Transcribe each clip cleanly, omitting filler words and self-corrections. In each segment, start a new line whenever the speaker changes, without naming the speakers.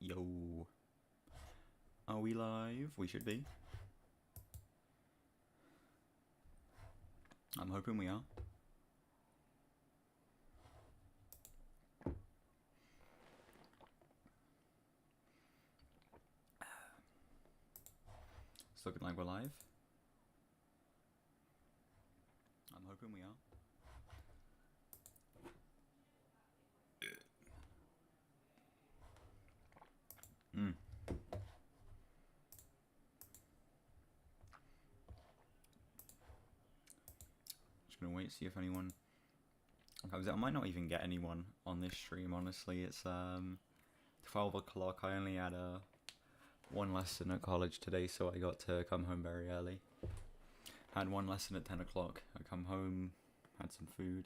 Yo. Are we live? We should be. I'm hoping we are. It's looking like we're live. I'm hoping we are. Just gonna wait, see if anyone comes out. I might not even get anyone on this stream, honestly. It's 12 o'clock. I only had one lesson at college today, so I got to come home very early. Had one lesson at 10 o'clock. I come home, had some food,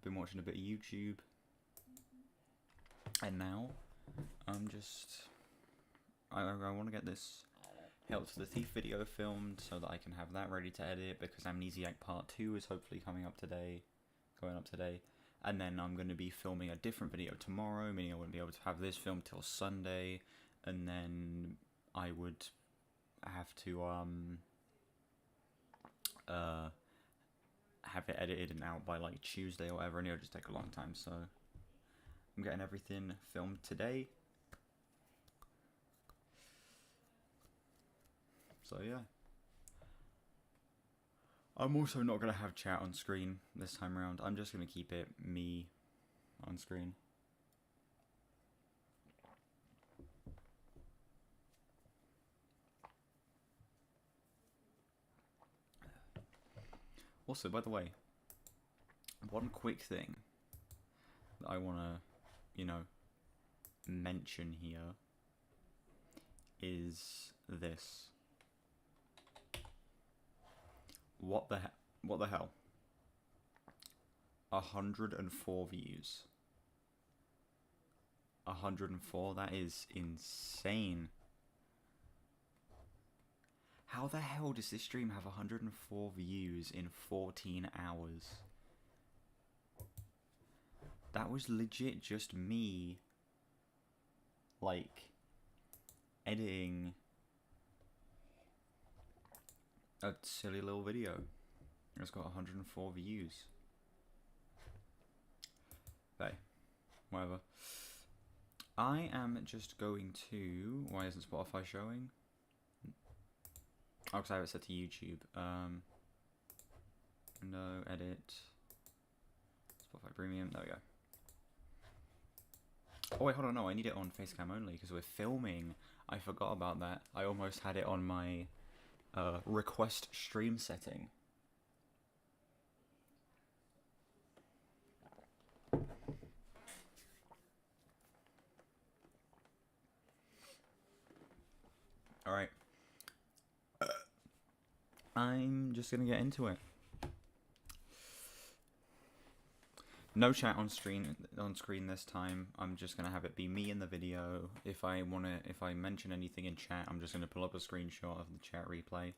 been watching a bit of YouTube, and now I'm just I want to get this Hail to the Thief video filmed so that I can have that ready to edit, because Amnesiac Part 2 is hopefully going up today, and then I'm going to be filming a different video tomorrow, meaning I wouldn't be able to have this filmed till Sunday, and then I would have to have it edited and out by like Tuesday or whatever, and it'll just take a long time, so I'm getting everything filmed today. So yeah. I'm also not going to have chat on screen this time around. I'm just going to keep it me on screen. Also, by the way, one quick thing that I want to, mention here is this. What the hell? 104 views. 104? That is insane. How the hell does this stream have 104 views in 14 hours? That was legit just me, like, editing a silly little video. It's got 104 views. Hey, whatever. I am just going to... Why isn't Spotify showing? Oh, because I have it set to YouTube. No, edit. Spotify Premium. There we go. Oh wait, hold on. No, I need it on Facecam only because we're filming. I forgot about that. I almost had it on my request stream setting. Alright. I'm just gonna get into it. No chat on screen this time. I'm just gonna have it be me in the video. If I mention anything in chat, I'm just gonna pull up a screenshot of the chat replay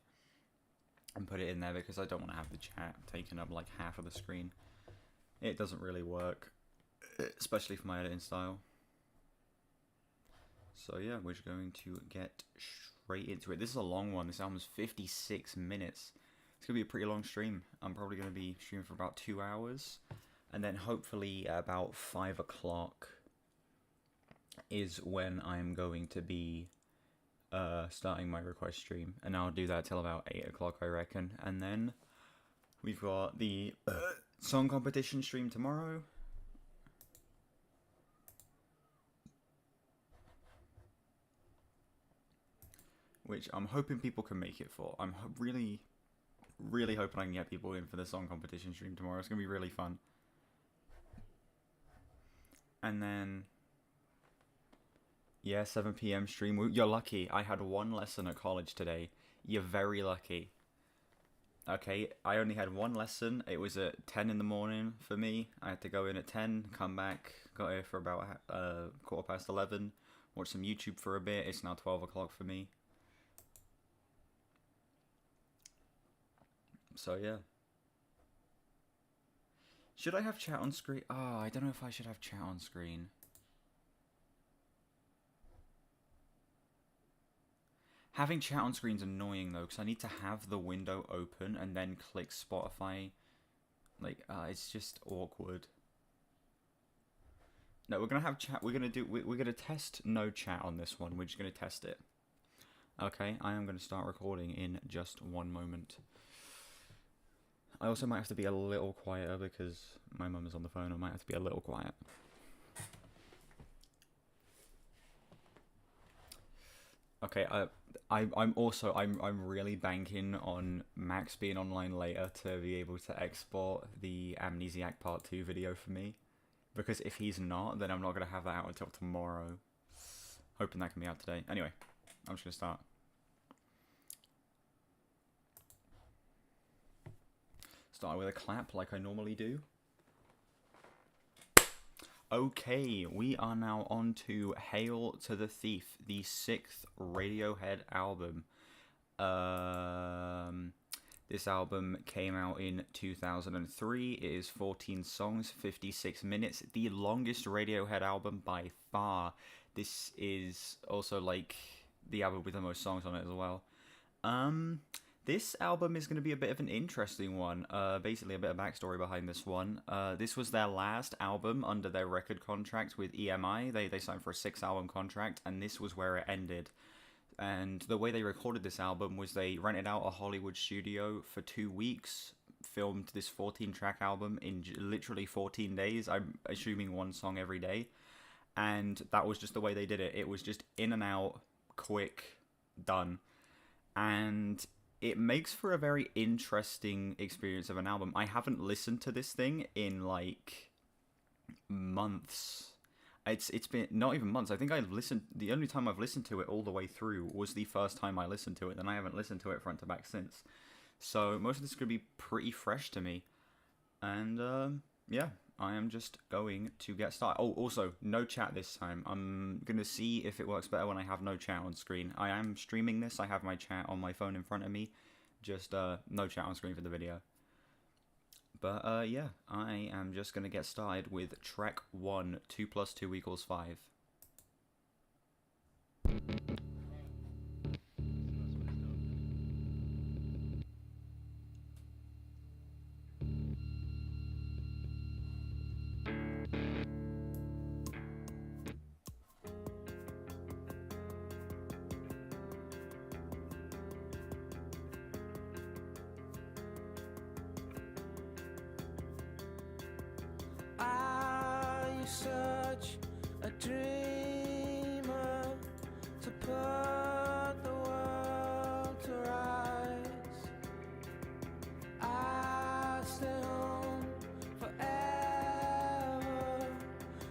and put it in there, because I don't want to have the chat taking up like half of the screen. It doesn't really work, especially for my editing style. So yeah, we're just going to get straight into it. This is a long one. This is almost 56 minutes. It's gonna be a pretty long stream. I'm probably gonna be streaming for about 2 hours. And then hopefully about 5 o'clock is when I'm going to be starting my request stream. And I'll do that till about 8 o'clock, I reckon. And then we've got the song competition stream tomorrow. Which I'm hoping people can make it for. I'm really hoping I can get people in for the song competition stream tomorrow. It's going to be really fun. And then, yeah, 7 PM stream. You're lucky. I had one lesson at college today. You're very lucky. Okay, I only had one lesson. It was at 10 in the morning for me. I had to go in at 10, come back, got here for about 11:15, watch some YouTube for a bit. It's now 12 o'clock for me. So, yeah. Should I have chat on screen? Oh, I don't know if I should have chat on screen. Having chat on screen's annoying though, because I need to have the window open and then click Spotify. Like, it's just awkward. No, we're gonna have chat. We're gonna test no chat on this one. We're just gonna test it. Okay, I am gonna start recording in just one moment. I also might have to be a little quieter because my mum is on the phone. I might have to be a little quiet. Okay, I'm really banking on Max being online later to be able to export the Amnesiac Part 2 video for me. Because if he's not, then I'm not going to have that out until tomorrow. Hoping that can be out today. Anyway, I'm just going to start. Start with a clap like I normally do. Okay, we are now on to Hail to the Thief, the 6th Radiohead album. This album came out in 2003. It is 14 songs, 56 minutes. The longest Radiohead album by far. This is also like the album with the most songs on it as well. This album is going to be a bit of an interesting one. Basically, a bit of backstory behind this one. This was their last album under their record contract with EMI. They signed for a 6-album contract, and this was where it ended. And the way they recorded this album was they rented out a Hollywood studio for 2 weeks, filmed this 14-track album in literally 14 days. I'm assuming one song every day. And that was just the way they did it. It was just in and out, quick, done. And it makes for a very interesting experience of an album. I haven't listened to this thing in like months. It's been not even months. I think I've listened. The only time I've listened to it all the way through was the first time I listened to it. Then I haven't listened to it front to back since. So most of this is gonna be pretty fresh to me. And yeah, I am just going to get started. Oh, also no chat this time. I'm gonna see if it works better when I have no chat on screen. I am streaming this. I have my chat on my phone in front of me. Just no chat on screen for the video. But yeah, I am just going to get started with track 1, 2 + 2 = 5.
Such a dreamer to put the world to rights. I stay home forever,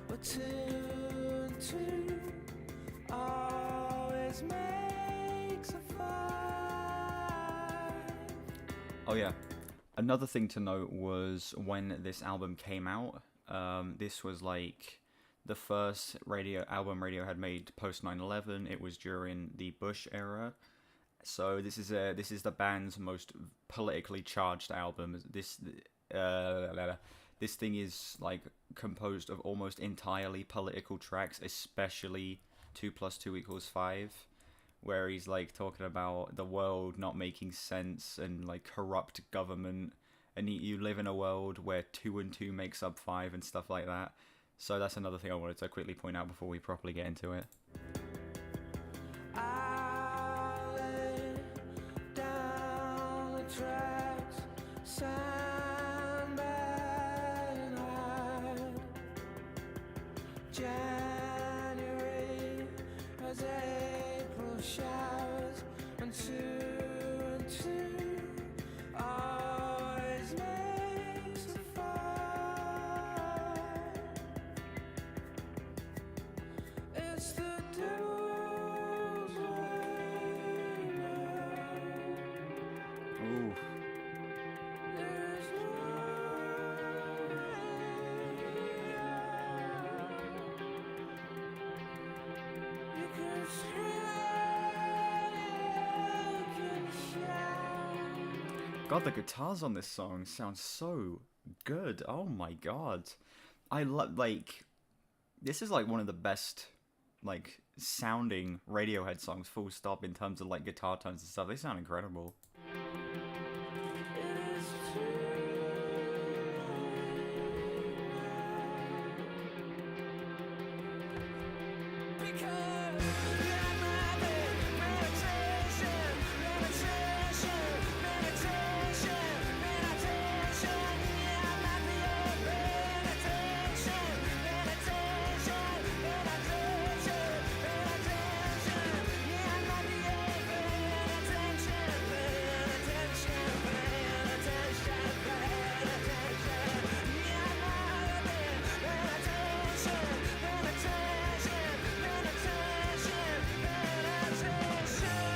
but 2 and 2 always makes a 5.
Oh yeah, another thing to note was when this album came out. This was like the first album Radiohead made post 9/11. It was during the Bush era, so this is the band's most politically charged album. This thing is like composed of almost entirely political tracks, especially 2 + 2 = 5, where he's like talking about the world not making sense and like corrupt government. And you live in a world where 2 and 2 makes up 5 and stuff like that. So that's another thing I wanted to quickly point out before we properly get into it.
I lay down the tracks, sand by night. January has April showers, and 2 and 2 always makes a 5. It's the devil's way now.
Ooh.
There's no way out. You can scream, you can shout.
God, the guitars on this song sound so good. Oh my god. I love, like, this is like one of the best like sounding Radiohead songs full stop in terms of like guitar tones and stuff. They sound incredible.
It's too late because you're my meditation, meditation, meditation, meditation. Yeah, I might be your meditation, meditation, meditation, meditation. Yeah, I might be your meditation, meditation, meditation, meditation. Yeah, I might be meditation, meditation, meditation,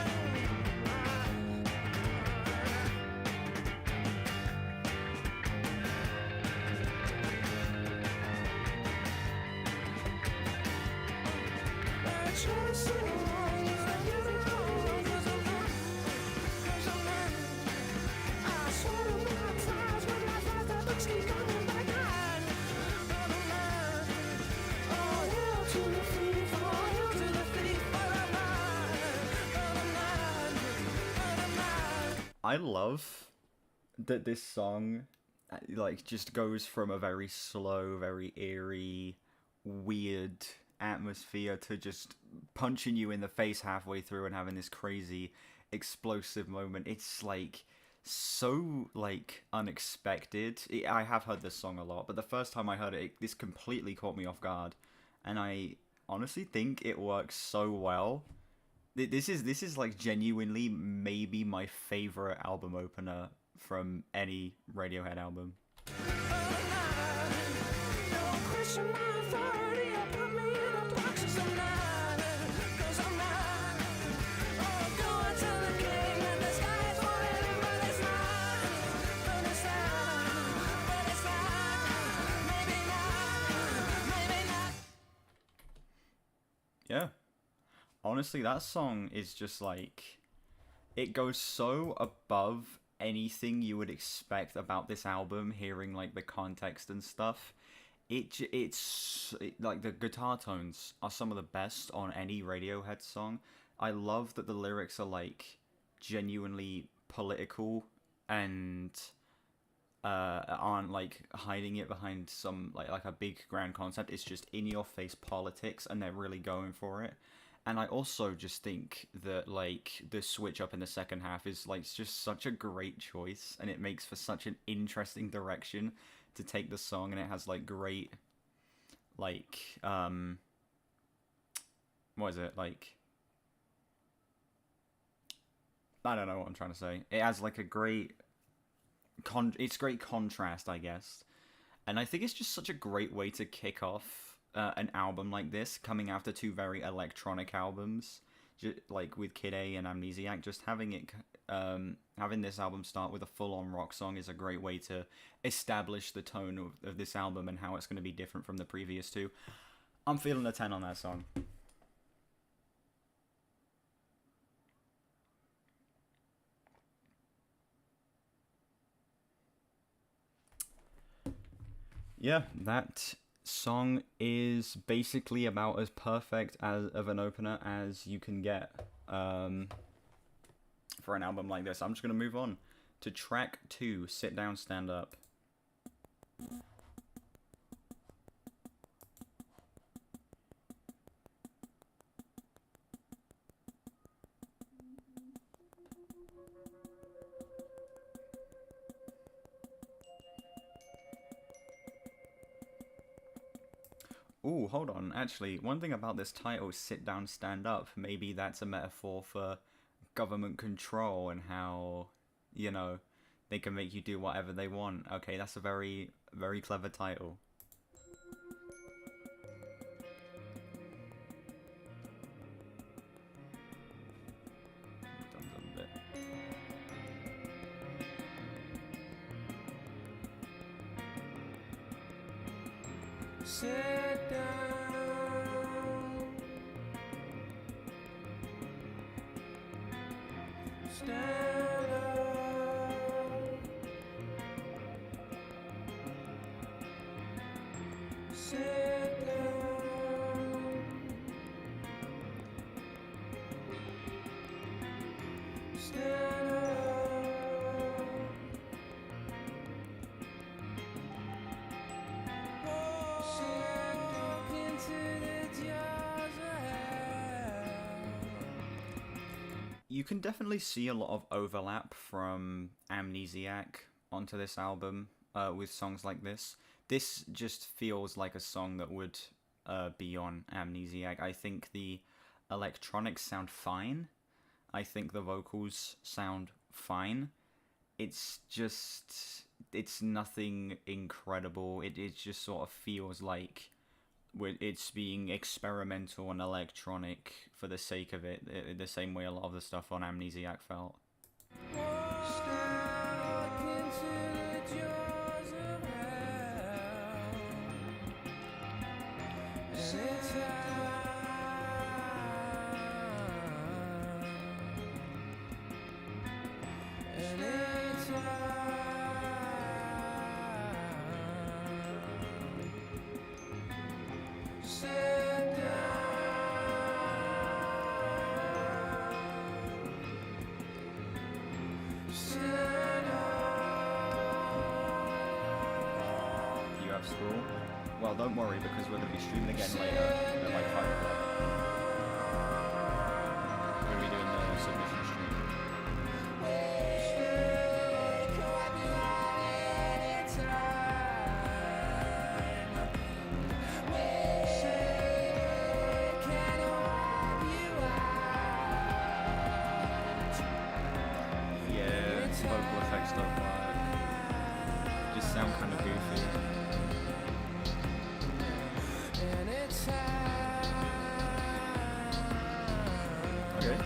I love that this song like just goes from a very slow, very eerie, weird atmosphere to just punching you in the face halfway through and having this crazy explosive moment. It's like so like unexpected. I have heard this song a lot, but the first time I heard it, this completely caught me off guard, and I honestly think it works so well. This is like genuinely maybe my favorite album opener from any Radiohead album.
Don't question my authority or put me in a box 'cause I'm not. Oh, go and tell the king that the sky is falling, but it's not. But it's not. Maybe not.
Yeah. Honestly, that song is just like, it goes so above anything you would expect about this album, hearing like the context and stuff. Like the guitar tones are some of the best on any Radiohead song. I love that the lyrics are like genuinely political and aren't like hiding it behind some like a big grand concept. It's just in your face politics, and they're really going for it. And I also just think that like the switch up in the second half is like just such a great choice, and it makes for such an interesting direction to take the song, and it has like great like what is it, like, I don't know what I'm trying to say. It has like a great it's great contrast, I guess. And I think it's just such a great way to kick off an album like this, coming after two very electronic albums, like with Kid A and Amnesiac. Just having this album start with a full-on rock song is a great way to establish the tone of this album and how it's going to be different from the previous two. I'm feeling a 10 on that song. Yeah, that song is basically about as perfect as of an opener as you can get for an album like this. I'm just going to move on to track 2, Sit Down, Stand Up. Ooh, hold on. Actually, one thing about this title, Sit Down, Stand Up, maybe that's a metaphor for government control and how, you know, they can make you do whatever they want. Okay, that's a very, very clever title. Done a bit.
Sit down. Stand up. Sit down.
you can definitely see a lot of overlap from Amnesiac onto this album with songs like this. This just feels like a song that would be on Amnesiac. I think the electronics sound fine. I think the vocals sound fine. It's just, it's nothing incredible. It just sort of feels like it's being experimental and electronic for the sake of it, the same way a lot of the stuff on Amnesiac felt. You have school? Well, don't worry, because we're going to be streaming again later at like 5 o'clock. We're going to be doing the submission stream. Yeah, vocal effects don't work. Just sound kind of goofy. Okay.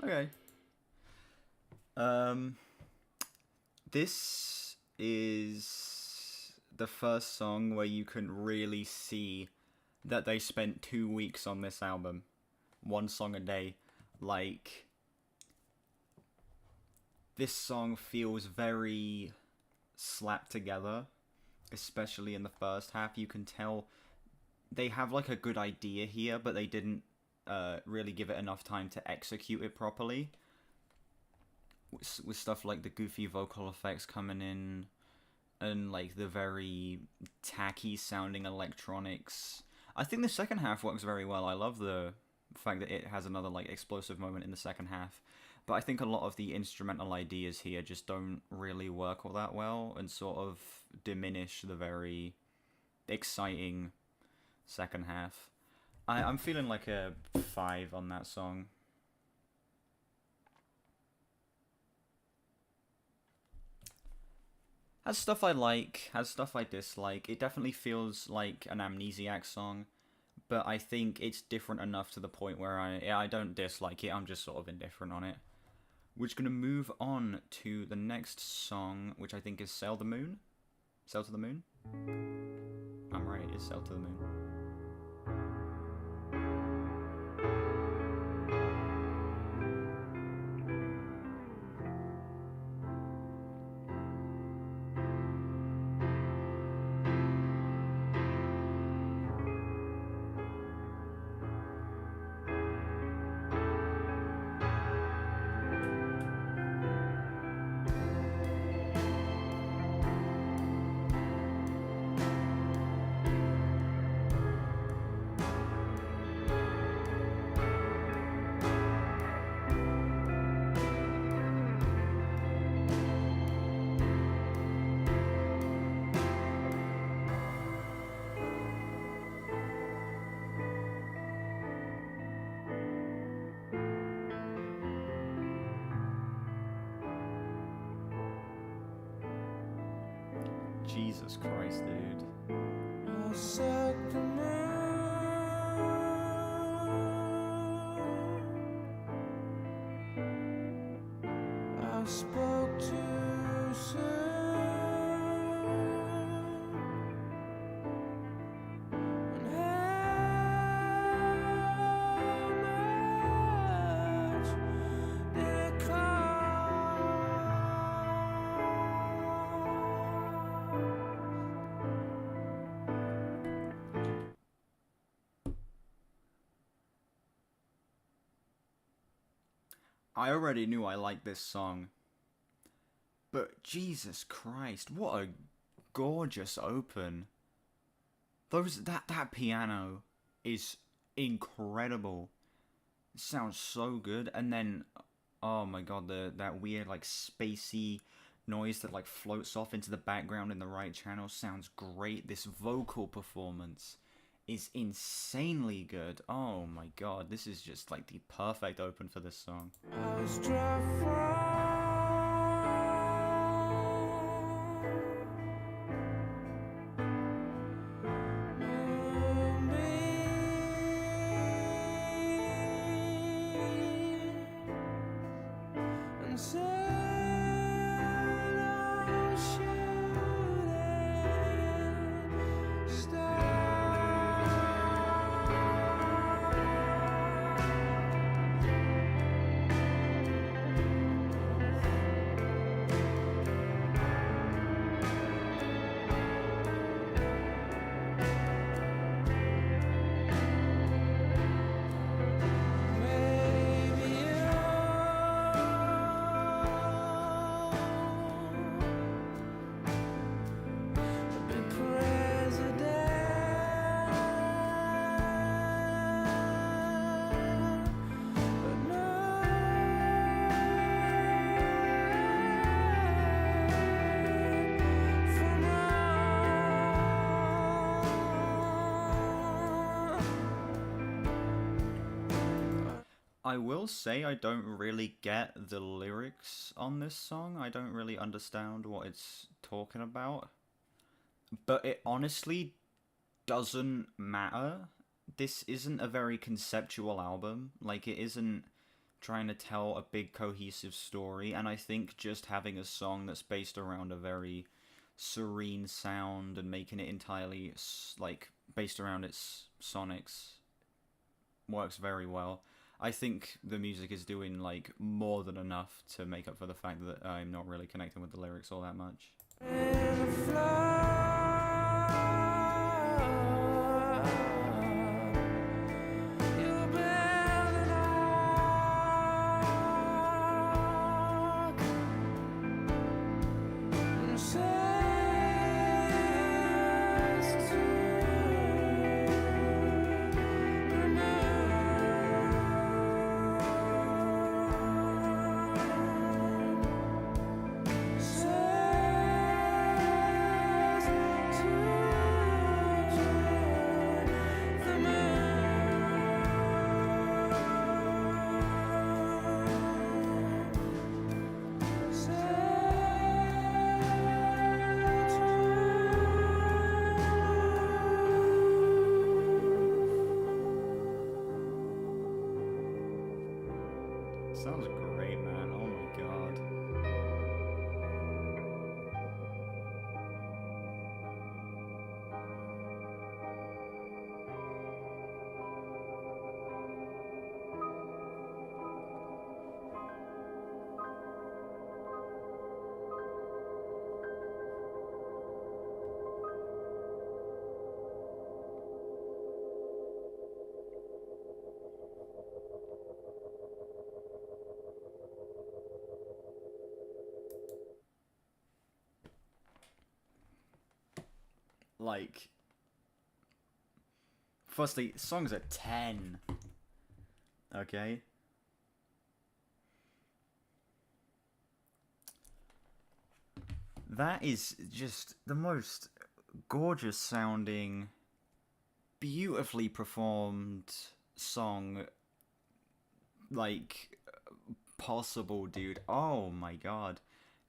Okay. This is the first song where you can really see that they spent 2 weeks on this album. One song a day. Like, this song feels very slapped together, especially in the first half. You can tell they have like a good idea here, but they didn't really give it enough time to execute it properly. With stuff like the goofy vocal effects coming in, and like the very tacky sounding electronics. I think the second half works very well. I love the fact that it has another like explosive moment in the second half. But I think a lot of the instrumental ideas here just don't really work all that well, and sort of diminish the very exciting second half. I'm feeling like a 5 on that song. Has stuff I like, has stuff I dislike. It definitely feels like an Amnesiac song, but I think it's different enough to the point where I don't dislike it, I'm just sort of indifferent on it. We're just going to move on to the next song, which I think is Sail the Moon. Sail to the Moon? I'm right, it's Sail to the Moon. Jesus Christ, dude.
I suck the moon. I spoke too soon. And how much did it cost?
I already knew I liked this song, but Jesus Christ, what a gorgeous open. That piano is incredible. It sounds so good, and then oh my god, that weird like spacey noise that like floats off into the background in the right channel sounds great. This vocal performance is insanely good. Oh my god, this is just like the perfect open for this song.
I was dry from and said I'll shoot and stop. Maybe you'll be president, but not for now.
I will say I don't really get the lyrics on this song. I don't really understand what it's talking about. But it honestly doesn't matter. This isn't a very conceptual album. Like, it isn't trying to tell a big cohesive story, and I think just having a song that's based around a very serene sound and making it entirely like based around its sonics works very well. I think the music is doing like more than enough to make up for the fact that I'm not really connecting with the lyrics all that much. Sounds great, man. Oh my god. like, firstly, songs are 10. Okay. That is just the most gorgeous sounding, beautifully performed song, like, possible, dude. Oh my god.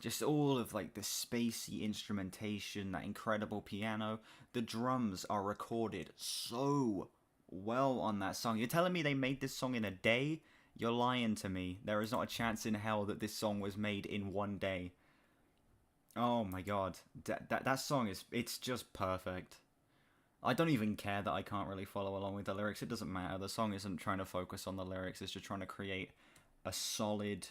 Just all of, like, the spacey instrumentation, that incredible piano. The drums are recorded so well on that song. You're telling me they made this song in a day? You're lying to me. There is not a chance in hell that this song was made in one day. Oh my god. That song it's just perfect. I don't even care that I can't really follow along with the lyrics. It doesn't matter. The song isn't trying to focus on the lyrics. It's just trying to create a solid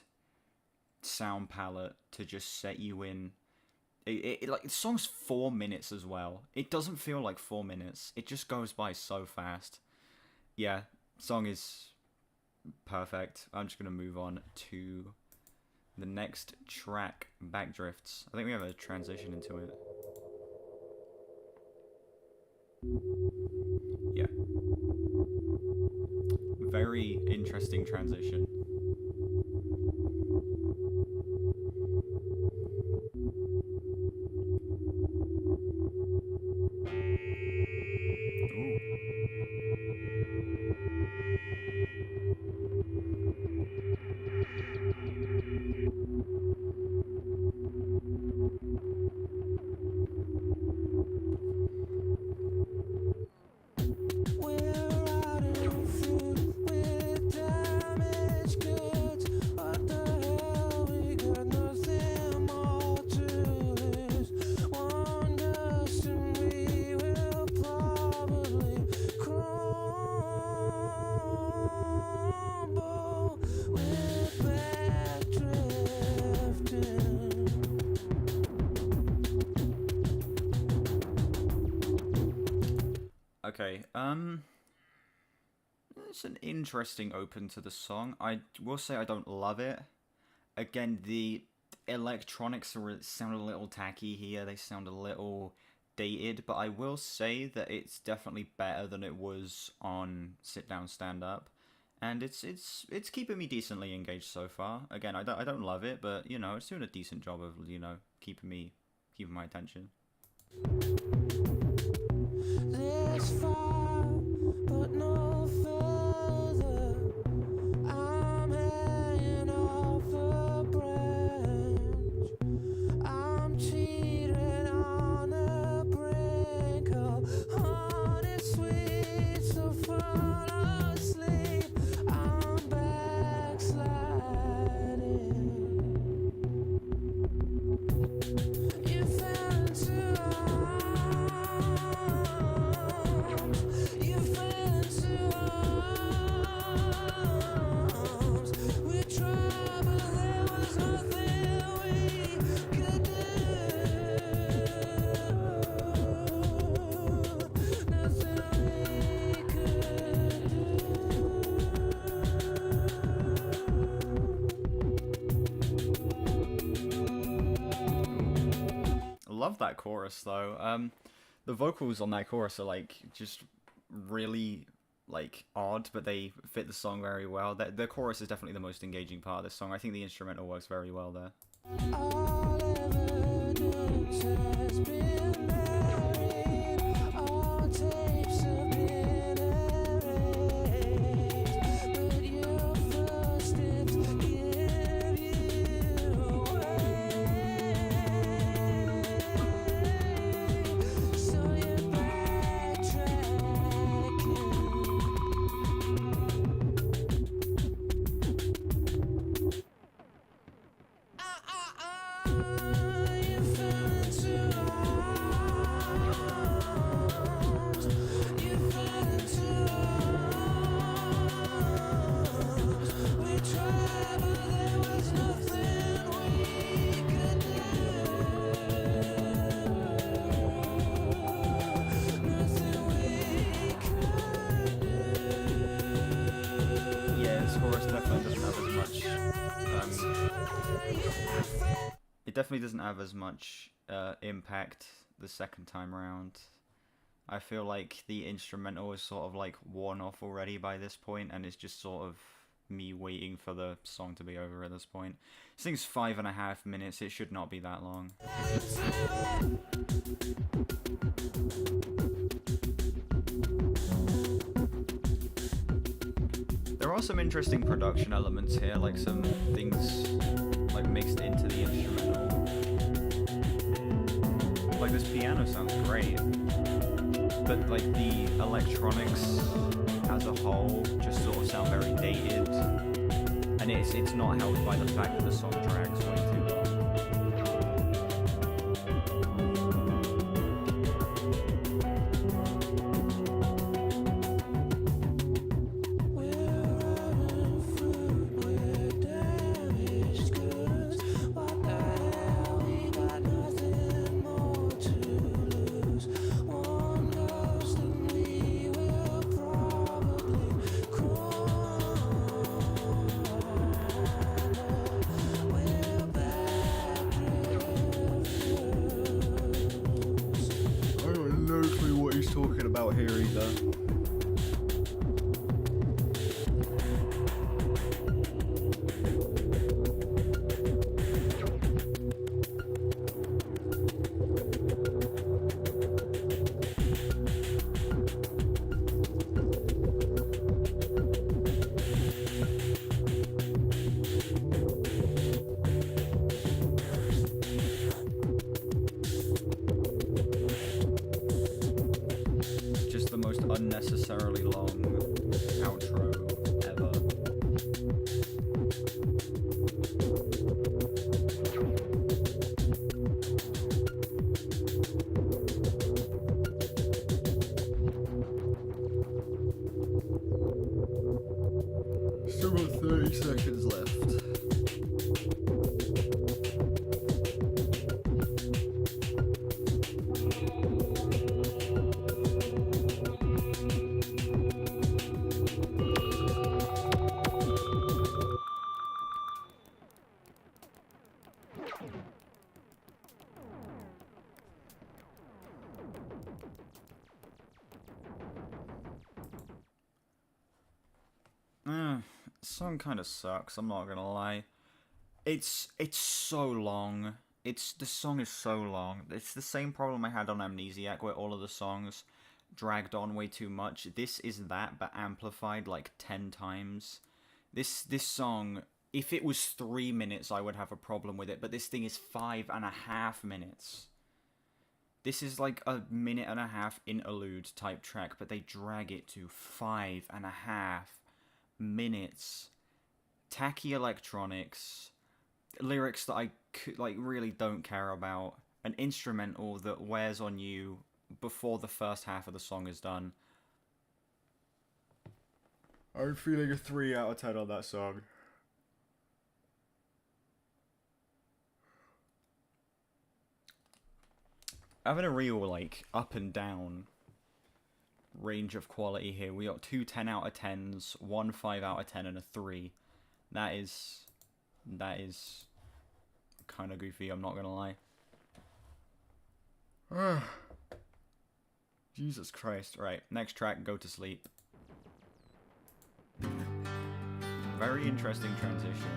sound palette to just set you in. Like, the song's 4 minutes as well. It doesn't feel like 4 minutes. It just goes by so fast. Yeah, song is perfect. I'm just gonna move on to the next track, Backdrifts. I think we have a transition into it. Yeah. Very interesting transition. Okay, it's an interesting open to the song. I will say I don't love it. Again, the electronics sound a little tacky here. They sound a little dated, but I will say that it's definitely better than it was on Sit Down Stand Up, and it's keeping me decently engaged so far. Again, I don't love it, but you know, it's doing a decent job of, you know, keeping my attention.
This far, but no further. I'm hanging off a branch. I'm teetering on the brink of honey sweet, so fall asleep. I'm backsliding. You fell into you fell into arms. We tried, but there was nothing we could do. Nothing we could
I love that chorus though. The vocals on that chorus are like just really like odd, but they fit the song very well. The chorus is definitely the most engaging part of this song. I think the instrumental works very well there.
All evidence has been buried. All tapes have been erased. But your first steps give you away. So you're backtracking. You fell into arms. You fell into arms. We tried, but there was nothing we could do. Nothing we could do.
Yeah, this chorus definitely doesn't have as much. It definitely doesn't have as much impact the second time around. I feel like the instrumental is sort of like worn off already by this point, and it's just sort of me waiting for the song to be over at this point. This thing's 5.5 minutes, it should not be that long. There are some interesting production elements here, like some things like mixed into the instrumental. Like this piano sounds great, but like the electronics as a whole just sort of sound very dated, and it's not helped by the fact that the song drags way too long. Talking about here either. Unnecessarily long outro ever. Still got 30 seconds left. Song kind of sucks, I'm not gonna lie. It's so long. The song is so long. It's the same problem I had on Amnesiac, where all of the songs dragged on way too much. This is that, but amplified like 10 times. This song, if it was 3 minutes, I would have a problem with it, but this thing is 5.5 minutes. This is like a 1.5-minute interlude type track, but they drag it to 5.5 minutes. Tacky electronics, lyrics that I really don't care about, an instrumental that wears on you before the first half of the song is done. I'm feeling a 3 out of 10 on that song. Having a real like up and down range of quality here. We got 2 10 out of 10s, 1 5 out of 10, and a 3. That is kind of goofy, I'm not gonna lie. Jesus Christ. Right, next track, Go to Sleep. Very interesting transition.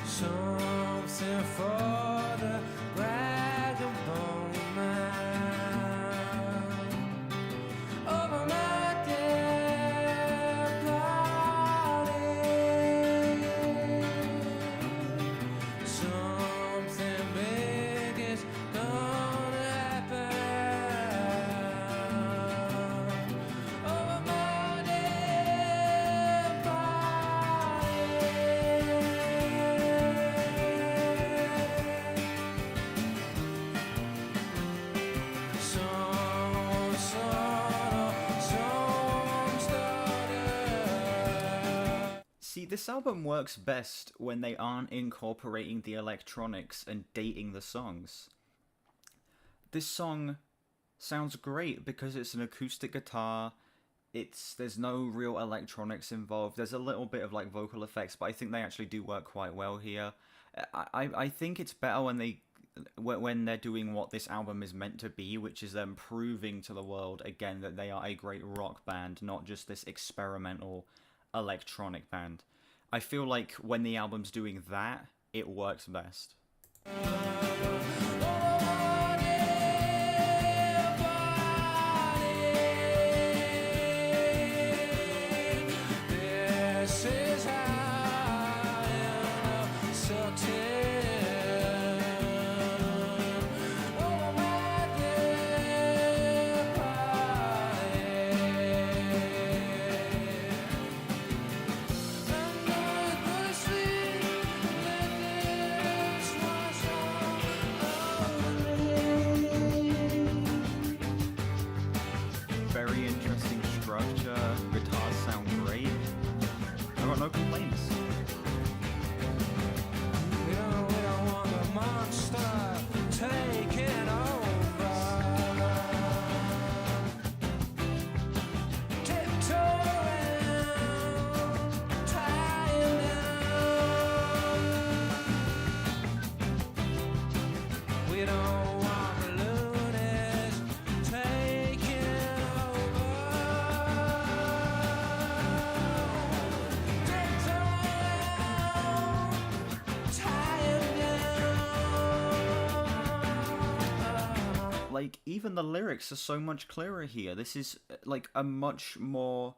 Something for the vagabond man over my dead body. Something big is gonna happen over my dead body.
See, this album works best when they aren't incorporating the electronics and dating the songs. This song sounds great because it's an acoustic guitar, there's no real electronics involved. There's a little bit of like vocal effects, but I think they actually do work quite well here. I think it's better when they're doing what this album is meant to be, which is them proving to the world again that they are a great rock band, not just this experimental electronic band. I feel like when the album's doing that, it works best. Very interesting structure, guitars sound great. I got no complaints.
We don't want the monster taking over. Tiptoeing, tying down. We don't want the loonies taking over.
Like, even the lyrics are so much clearer here. This is like a much more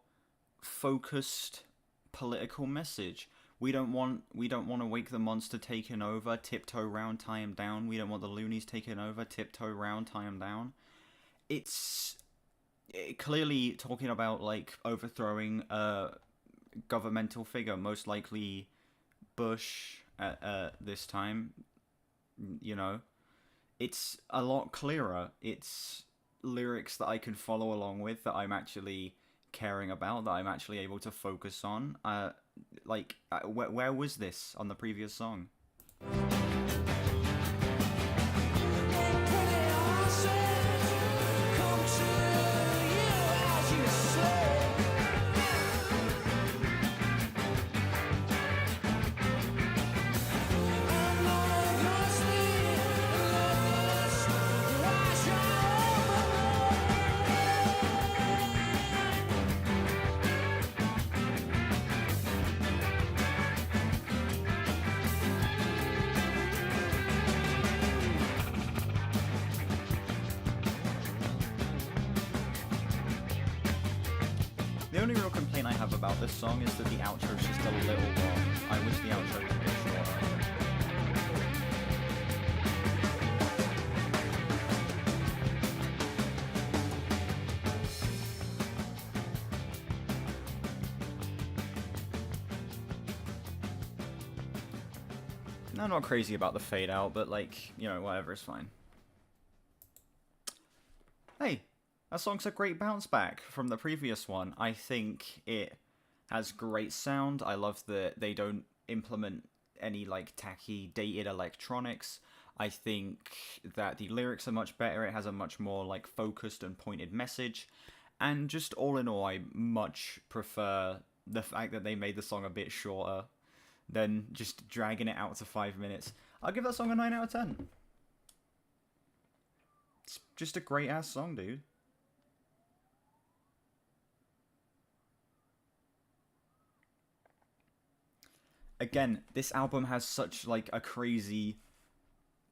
focused political message. We don't want to wake the monster taking over, tiptoe round, tie him down. We don't want the loonies taking over, tiptoe round, tie him down. It's clearly talking about like overthrowing a governmental figure, most likely Bush at this time, you know. It's a lot clearer. It's lyrics that I can follow along with, that I'm actually caring about, that I'm actually able to focus on. Where was this on the previous song? The only real complaint I have about this song is that the outro is just a little long. I wish the outro was a bit shorter. I'm not crazy about the fade out, but like, you know, whatever, it's fine. Hey, that song's a great bounce back from the previous one. I think it has great sound. I love that they don't implement any like tacky, dated electronics. I think that the lyrics are much better. It has a much more like focused and pointed message. And just all in all, I much prefer the fact that they made the song a bit shorter than just dragging it out to 5 minutes. I'll give that song a 9 out of 10. It's just a great ass song, dude. Again, this album has such like a crazy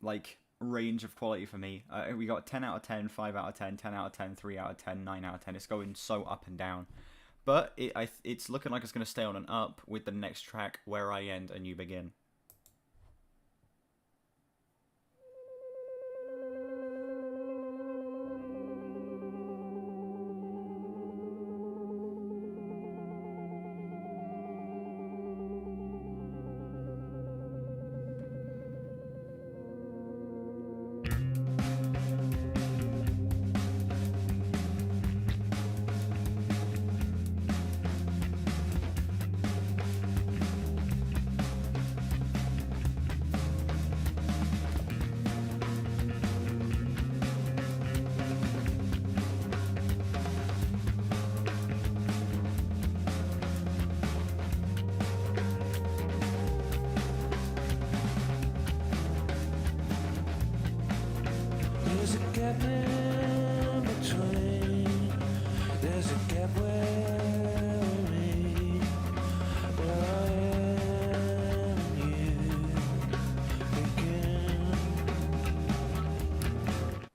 like range of quality for me. We got 10 out of 10, 5 out of 10, 10 out of 10, 3 out of 10, 9 out of 10. It's going so up and down. But it's looking like it's going to stay on an up with the next track, Where I End and You Begin.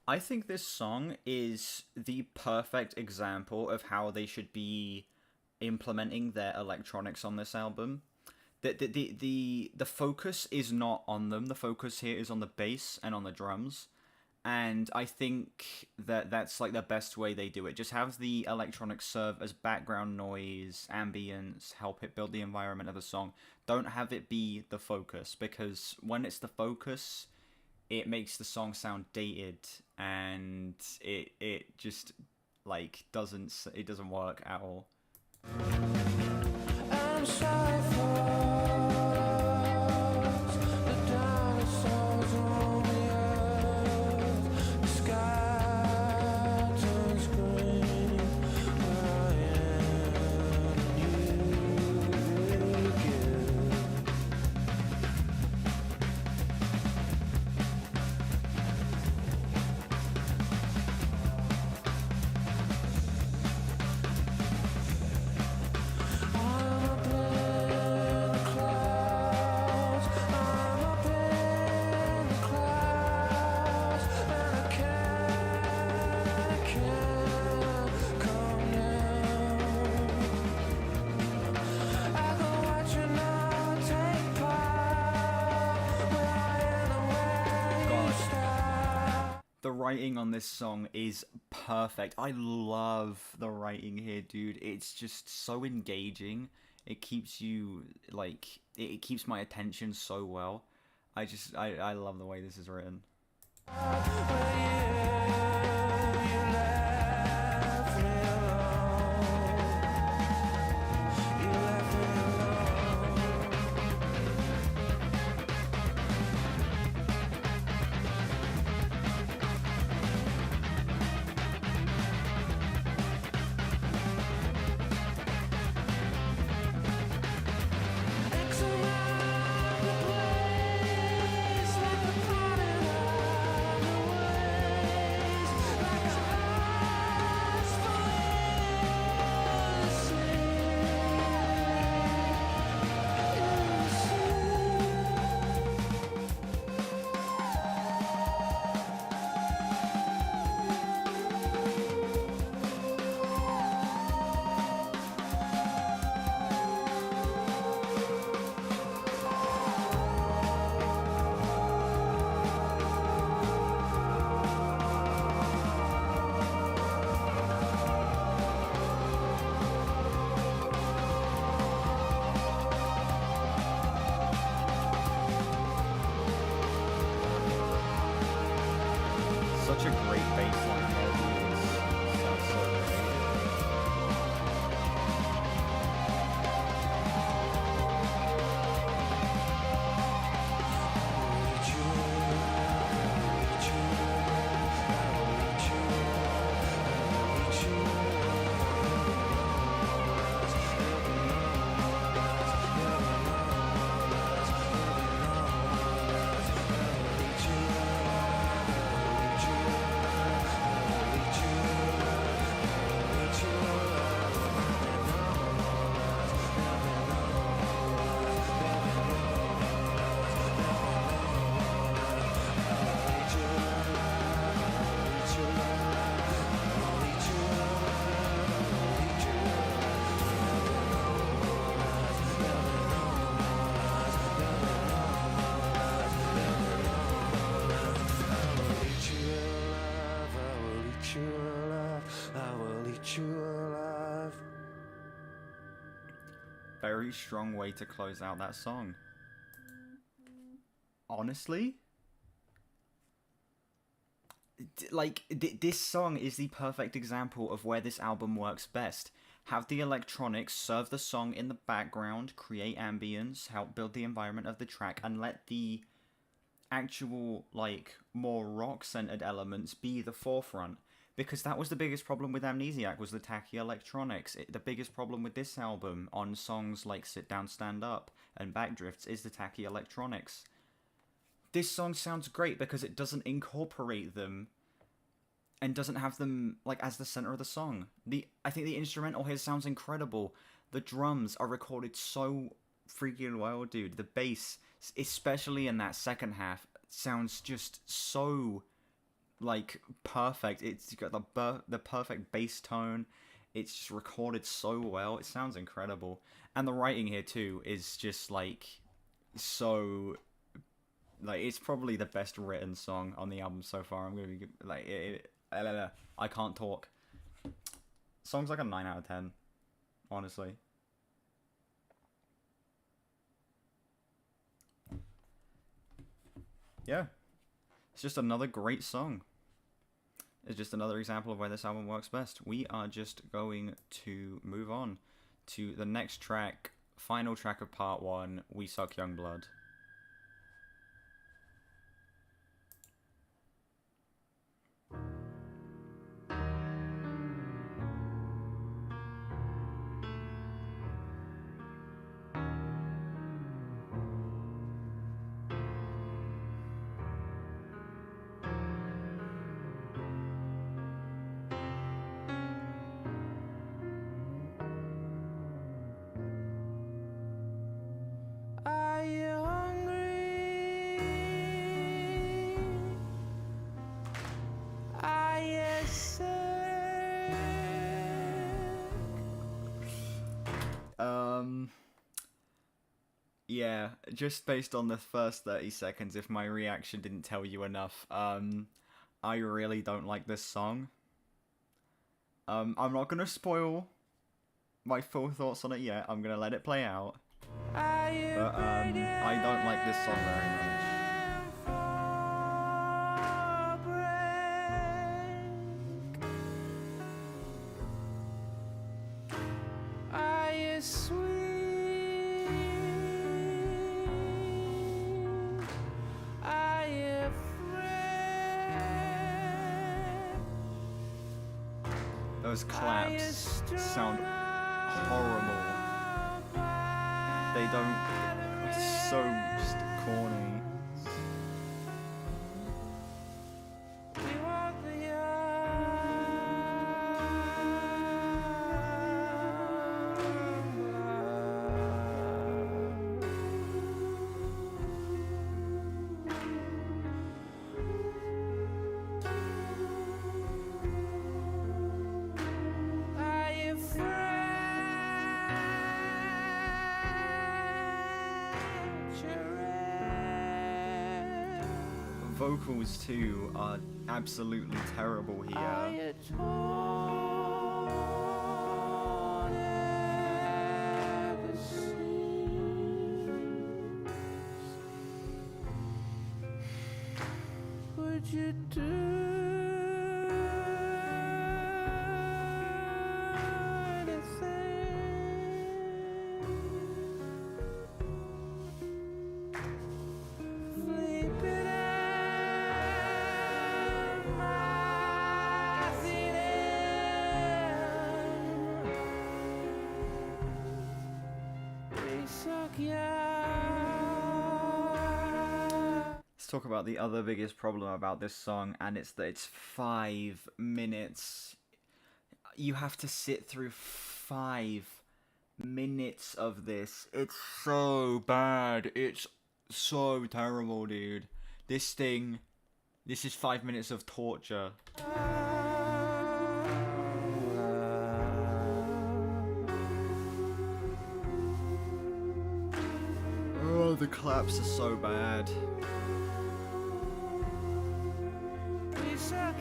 I think this song is the perfect example of how they should be implementing their electronics on this album. The focus is not on them. The focus here is on the bass and on the drums. And I think that that's like the best way they do it. Just have the electronics serve as background noise, ambience, help it build the environment of the song. Don't have it be the focus, because when it's the focus, it makes the song sound dated, and it just like doesn't work at all.
I'm sorry for the dinosaurs on the earth. The sky turns green where I am. You begin. I'm up in the clouds. I'm up in the clouds, and I can't come down. I can watch you now take part where I am and where you start.
The writing on this song is perfect. I love the writing here, dude. It's just so engaging. It keeps you like it keeps my attention so well. I love the way this is written. Such a great bass line there, dude. It sounds so great. Very strong way to close out that song. Honestly, this song is the perfect example of where this album works best. Have the electronics serve the song in the background, create ambience, help build the environment of the track, and let the actual, like, more rock-centered elements be the forefront. Because that was the biggest problem with Amnesiac, was the tacky electronics. The biggest problem with this album on songs like Sit Down, Stand Up and Backdrifts is the tacky electronics. This song sounds great because it doesn't incorporate them and doesn't have them like as the center of the song. I think the instrumental here sounds incredible. The drums are recorded so freaking well, dude. The bass, especially in that second half, sounds just so like perfect. It's got the perfect bass tone. It's just recorded so well. It sounds incredible, and the writing here too is just like so. Like it's probably the best written song on the album so far. I'm gonna be like, I can't talk. Song's like a 9 out of 10, honestly. Yeah, it's just another great song. It's just another example of where this album works best. We are just going to move on to the next track, final track of part 1, We Suck Young Blood.
Are you hungry? Are you sick?
Yeah, just based on the first 30 seconds, if my reaction didn't tell you enough, I really don't like this song. I'm not gonna spoil my full thoughts on it yet. I'm gonna let it play out.
Are you
But I don't like this song very much.
Are you sweet? Are you friend?
Those claps sound horrible. They don't. It's so just corny.
We want the Are you French?
Vocals too are absolutely terrible
Are
here.
you torn at the seams? Would you do anything? Sleep it out, my feeling. We suck
Let's talk about the other biggest problem about this song, and it's that it's 5 minutes. You have to sit through 5 minutes of this. It's so bad. It's so terrible, dude. This is 5 minutes of torture. Oh, the claps are so bad.
We suck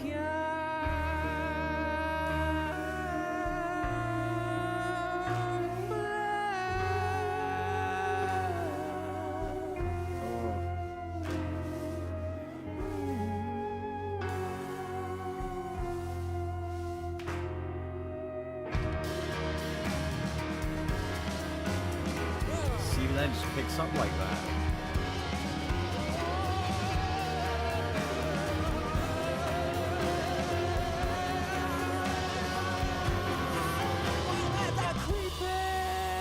See, that just picks up like that.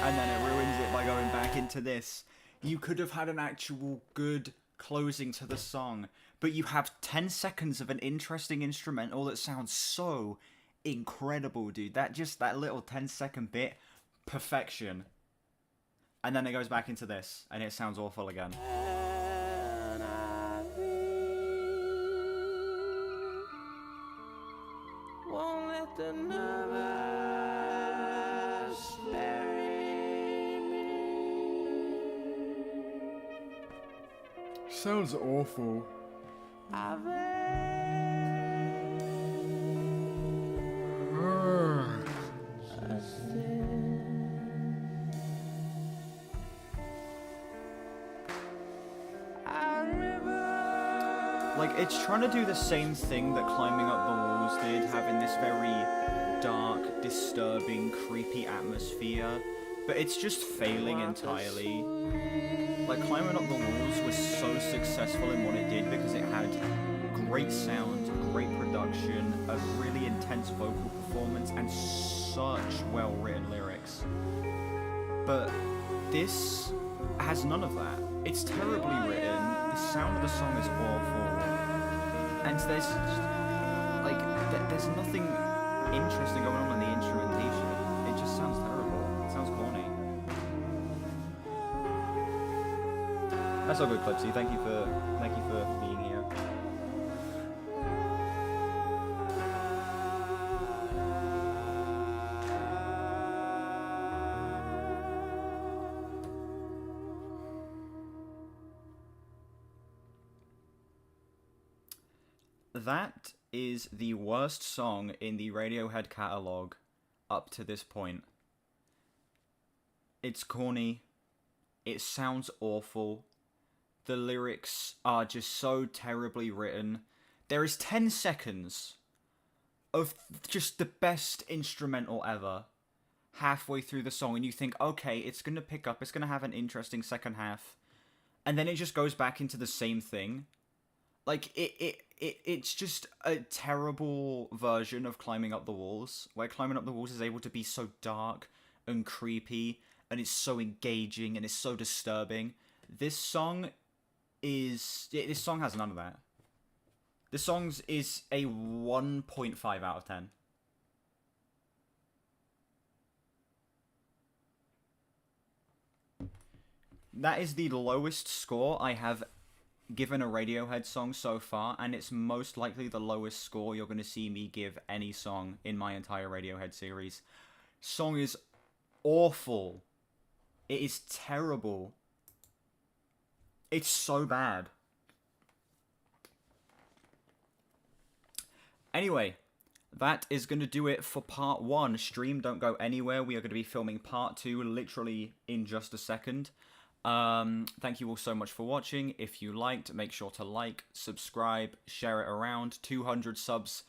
And then it ruins it by going back into this. You could have had an actual good closing to the song, but you have 10 seconds of an interesting instrumental that sounds so incredible, dude. That little 10-second bit, perfection. And then it goes back into this, and it sounds awful again.
let the nervous bury me.
Sounds awful.
Like, it's trying to do the same thing that Climbing Up the Walls did, having this very dark, disturbing, creepy atmosphere, but it's just failing entirely. Like, Climbing Up the Walls was so successful in what it did because it had great sound, great production, a really intense vocal performance, and such well-written lyrics. But this has none of that. It's terribly written, the sound of the song is awful, and there's nothing interesting going on in the instrumentation. It just sounds terrible. It sounds corny. That's all good, Clipsy. Thank you for being here. That is the worst song in the Radiohead catalogue up to this point. It's corny. It sounds awful. The lyrics are just so terribly written. There is 10 seconds of just the best instrumental ever halfway through the song, and you think, okay, it's going to pick up, it's going to have an interesting second half, and then it just goes back into the same thing. Like, it's just a terrible version of Climbing Up the Walls, where Climbing Up the Walls is able to be so dark and creepy, and it's so engaging, and it's so disturbing. This song has none of that. This song is a 1.5 out of 10. That is the lowest score I have given a Radiohead song so far, and it's most likely the lowest score you're going to see me give any song in my entire Radiohead series. Song is awful. It is terrible. It's so bad. Anyway, that is going to do it for part 1. Stream, don't go anywhere. We are going to be filming part 2 literally in just a second. Thank you all so much for watching. If you liked, make sure to like, subscribe, share it around. 200 subs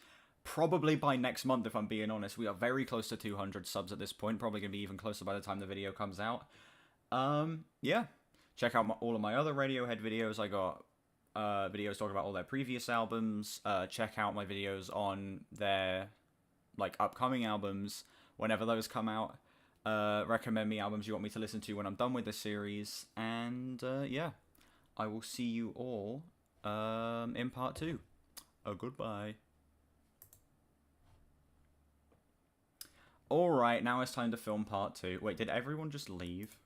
probably by next month, if I'm being honest. We are very close to 200 subs at this point. Probably going to be even closer by the time the video comes out. Yeah. Check out all of my other Radiohead videos. I got videos talking about all their previous albums. Check out my videos on their upcoming albums whenever those come out. Recommend me albums you want me to listen to when I'm done with the series. And yeah, I will see you all in part 2. Goodbye. Alright, now it's time to film part 2. Wait, did everyone just leave?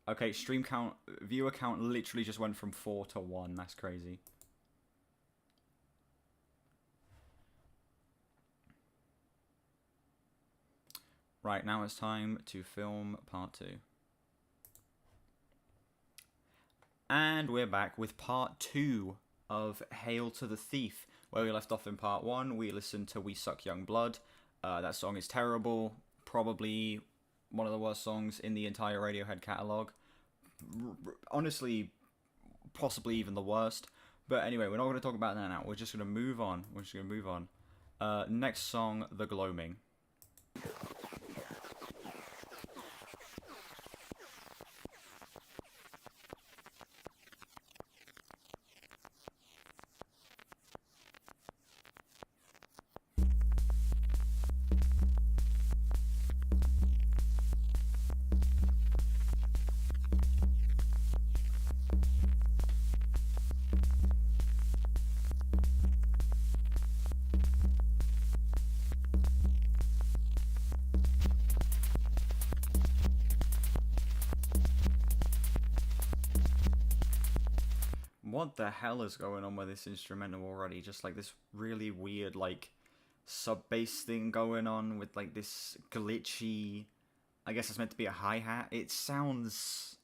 Okay, stream count, viewer count literally just went from 4 to 1. That's crazy. Right, now it's time to film part 2. And we're back with part 2 of Hail to the Thief. Where we left off in part 1, we listened to We Suck Young Blood. That song is terrible. Probably one of the worst songs in the entire Radiohead catalogue. Honestly, possibly even the worst. But anyway, we're not going to talk about that now. We're just going to move on. Next song, The Gloaming. What the hell is going on with this instrumental already? Just like this really weird like sub bass thing going on with like this glitchy, I guess it's meant to be a hi-hat. It sounds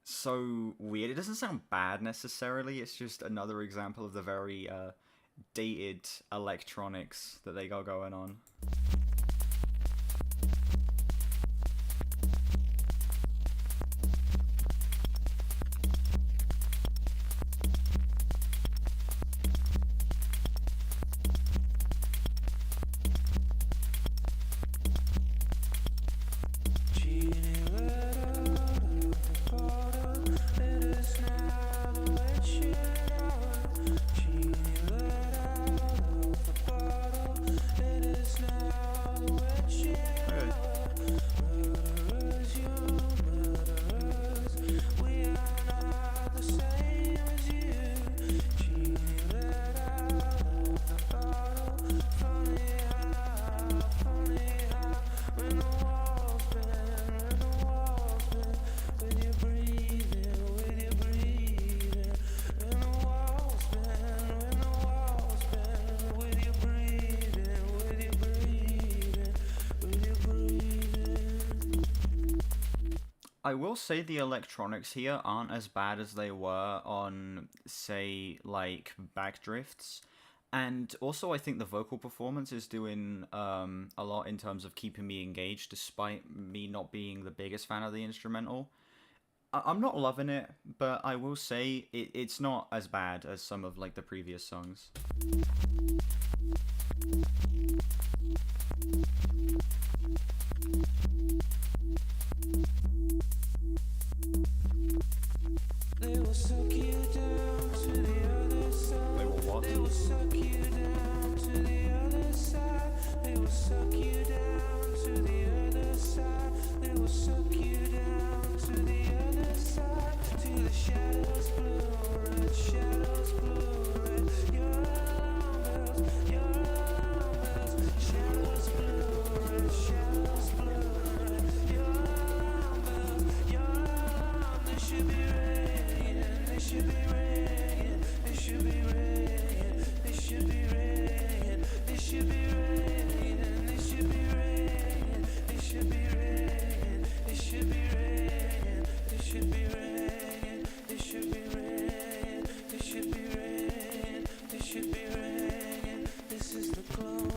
so weird. It doesn't sound bad necessarily. It's just another example of the very dated electronics that they got going on. I will say the electronics here aren't as bad as they were on, say, like, Backdrifts. And also I think the vocal performance is doing a lot in terms of keeping me engaged, despite me not being the biggest fan of the instrumental. I'm not loving it, but I will say it's not as bad as some of, like, the previous songs.
They will suck you down to the other side.
They will what?
They will suck you down to the other side. They will suck you down to the other side. They will suck you down to the other side. To the shadows blue red, shadows blue red. Your alarm bells, your alarm bells. Shadows blue red, shadows blue red. Your alarm bells, your alarm. They should be ringing, they should be ringing, they should be ringing, they should be ringing, they should be ringing, they should be ringing, they should be ringing, they should be ringing, they should be ringing, they should be ringing, they should be ringing, they should be ringing. This is the clone.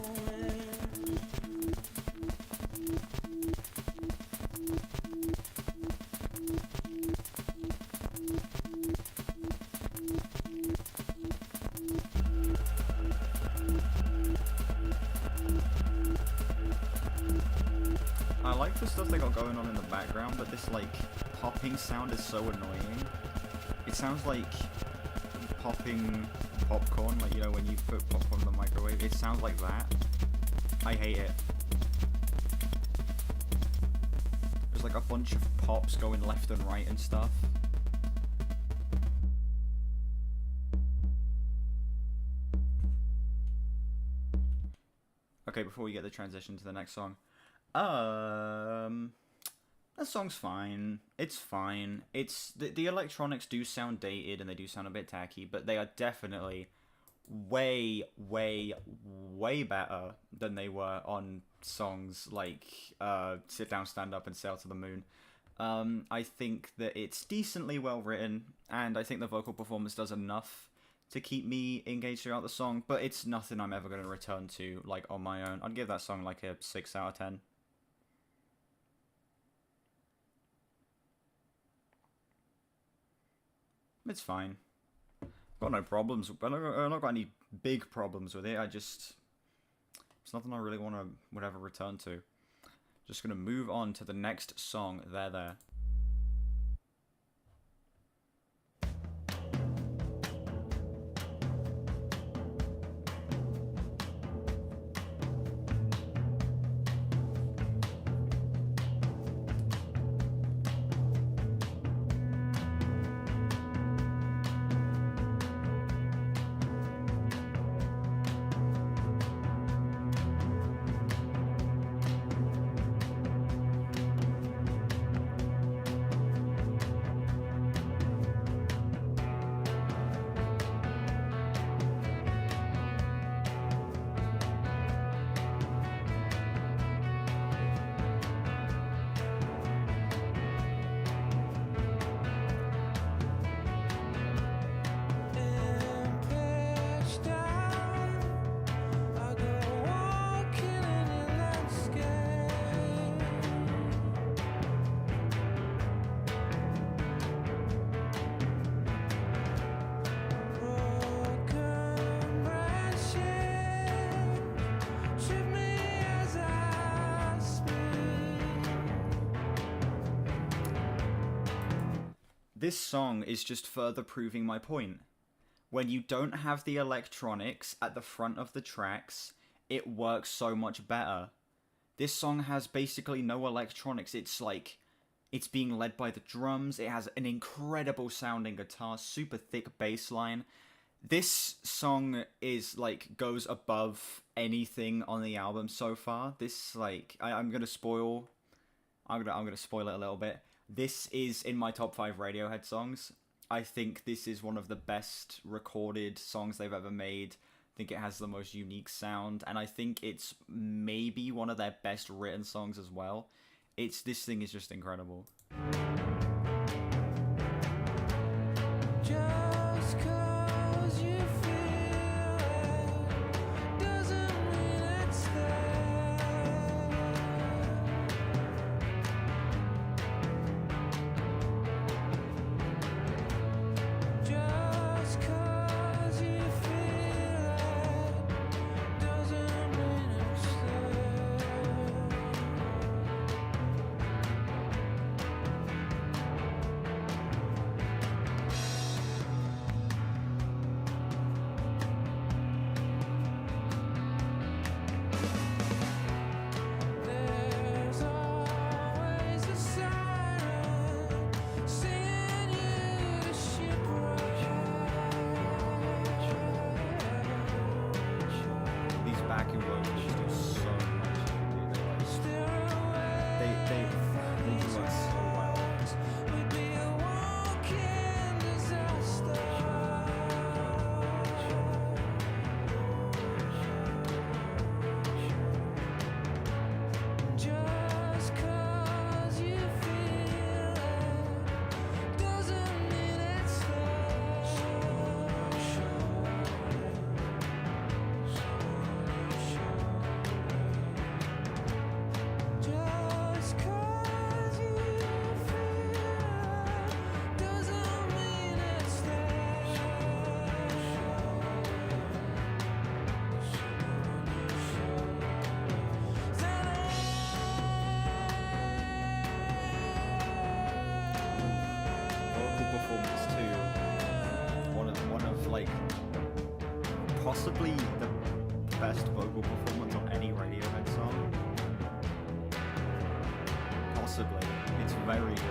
I like the stuff they got going on in the background, but this, like, popping sound is so annoying. It sounds like popping popcorn, like, you know, when you put popcorn in the microwave. It sounds like that. I hate it. There's, like, a bunch of pops going left and right and stuff. Okay, before we get the transition to the next song. That song's fine. It's fine. It's the electronics do sound dated and they do sound a bit tacky, but they are definitely way, way, way better than they were on songs like Sit Down, Stand Up, and Sail to the Moon. I think that it's decently well written, and I think the vocal performance does enough to keep me engaged throughout the song, but it's nothing I'm ever going to return to, like, on my own. I'd give that song, like, a 6 out of 10. It's fine. Got no problems. I've not got any big problems with it. It's nothing I really would ever return to. Just going to move on to the next song, There. this song is just further proving my point. When you don't have the electronics at the front of the tracks, it works so much better. This song has basically no electronics. It's like, it's being led by the drums. It has an incredible sounding guitar, super thick bass line. This song is like goes above anything on the album so far. This like I'm gonna spoil I'm gonna spoil it a little bit. This is in my top 5 Radiohead songs. I think this is one of the best recorded songs they've ever made. I think it has the most unique sound, and I think it's maybe one of their best written songs as well. This thing is just incredible.
Just 'cause you feel it doesn't mean it's there. Just 'cause you feel it doesn't mean it's there. There's always a siren singing you to shipwreck.
These backing vocals just do so much. Dude.
Steer away
They do work so well.
would be a walking disaster. Just 'cause you feel it doesn't mean it's there. Just 'cause you feel it doesn't mean it's
Vocal performance too. One of like possibly the best vocal performance on any Radiohead song. Possibly. It's very good.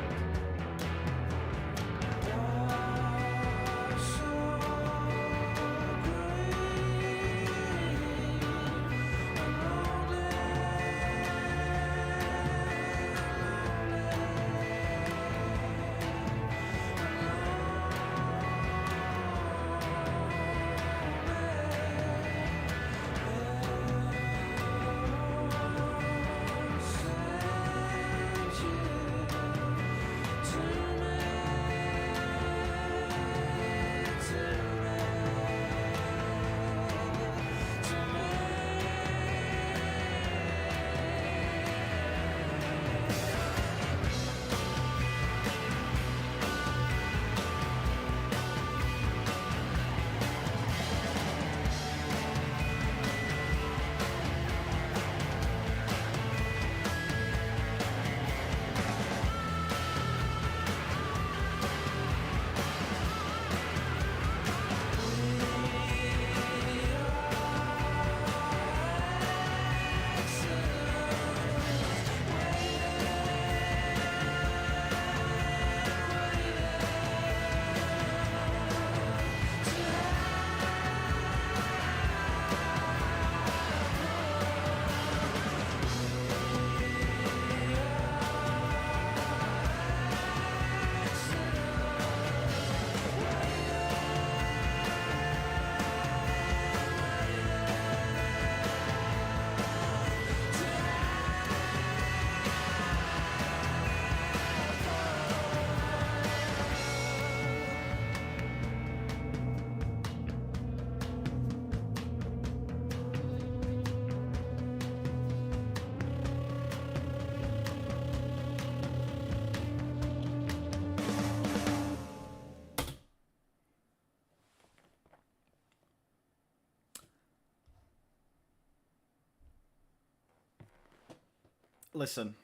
Listen.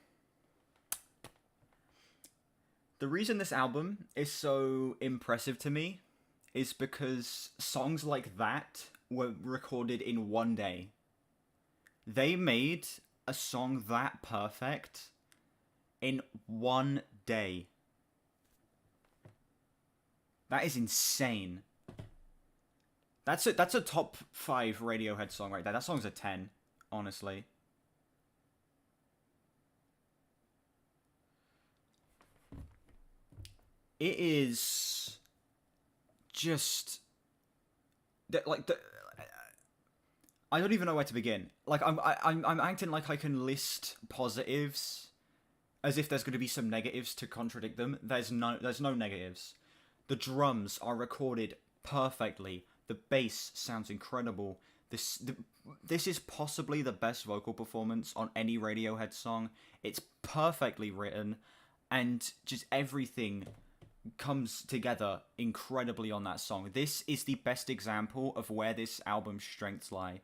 The reason this album is so impressive to me is because songs like that were recorded in one day. They made a song that perfect in one day. That is insane. That's a top 5 Radiohead song right there. That song's a 10, honestly. It is just I don't even know where to begin. Like I'm acting like I can list positives as if there's going to be some negatives to contradict them. There's no negatives. The drums are recorded perfectly. The bass sounds incredible. This is possibly the best vocal performance on any Radiohead song. It's perfectly written, and just everything comes together incredibly on that song. This is the best example of where this album's strengths lie.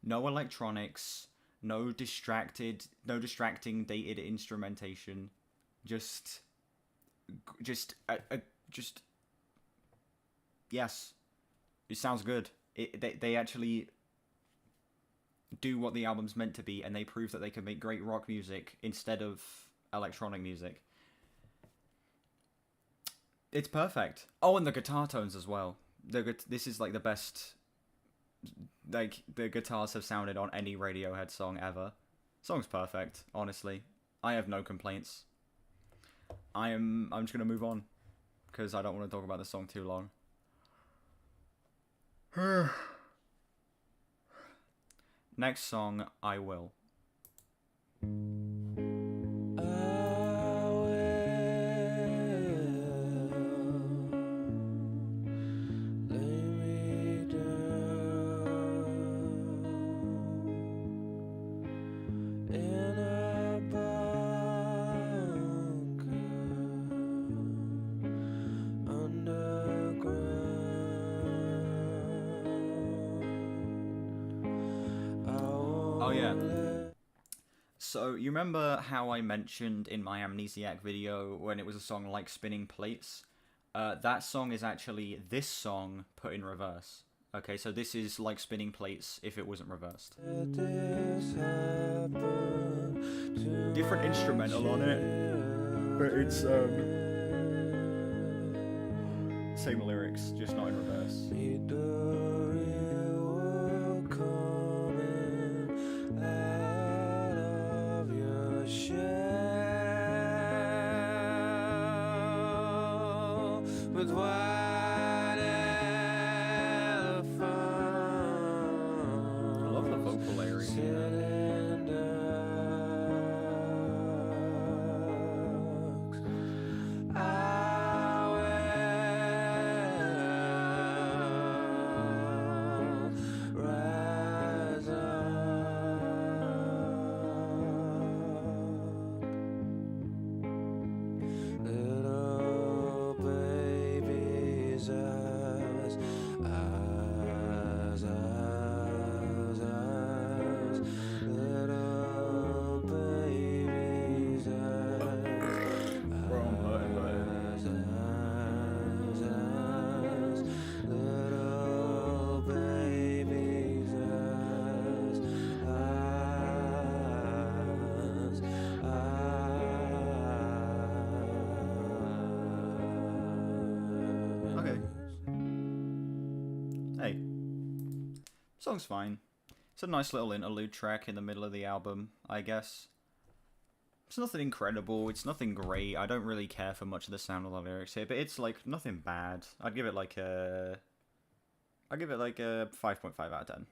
No electronics, no distracting dated instrumentation. Just yes, it sounds good. They actually do what the album's meant to be, and they prove that they can make great rock music instead of electronic music. It's perfect. Oh, and the guitar tones as well. This is like the best. Like the guitars have sounded on any Radiohead song ever. Song's perfect. Honestly, I have no complaints. I'm just gonna move on because I don't want to talk about the song too long. Next song, I Will. Oh yeah. So you remember how I mentioned in my Amnesiac video when it was a song like Spinning Plates? That song is actually this song put in reverse. Okay, so this is like Spinning Plates if it wasn't reversed. Different instrumental on it, but it's same lyrics, just not in reverse.
With white elephant.
I love the vocal layering here. Hey, song's fine. It's a nice little interlude track in the middle of the album, I guess. It's nothing incredible, it's nothing great, I don't really care for much of the sound of the lyrics here, but it's like nothing bad. I'd give it like a 5.5 out of 10.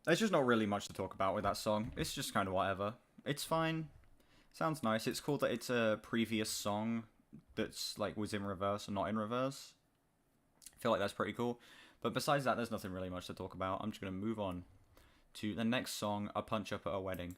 There's just not really much to talk about with that song. It's just kind of whatever. It's fine. Sounds nice. It's cool that it's a previous song that's like was in reverse and not in reverse. I feel like that's pretty cool. But besides that, there's nothing really much to talk about. I'm just going to move on to the next song, A Punch Up at a Wedding.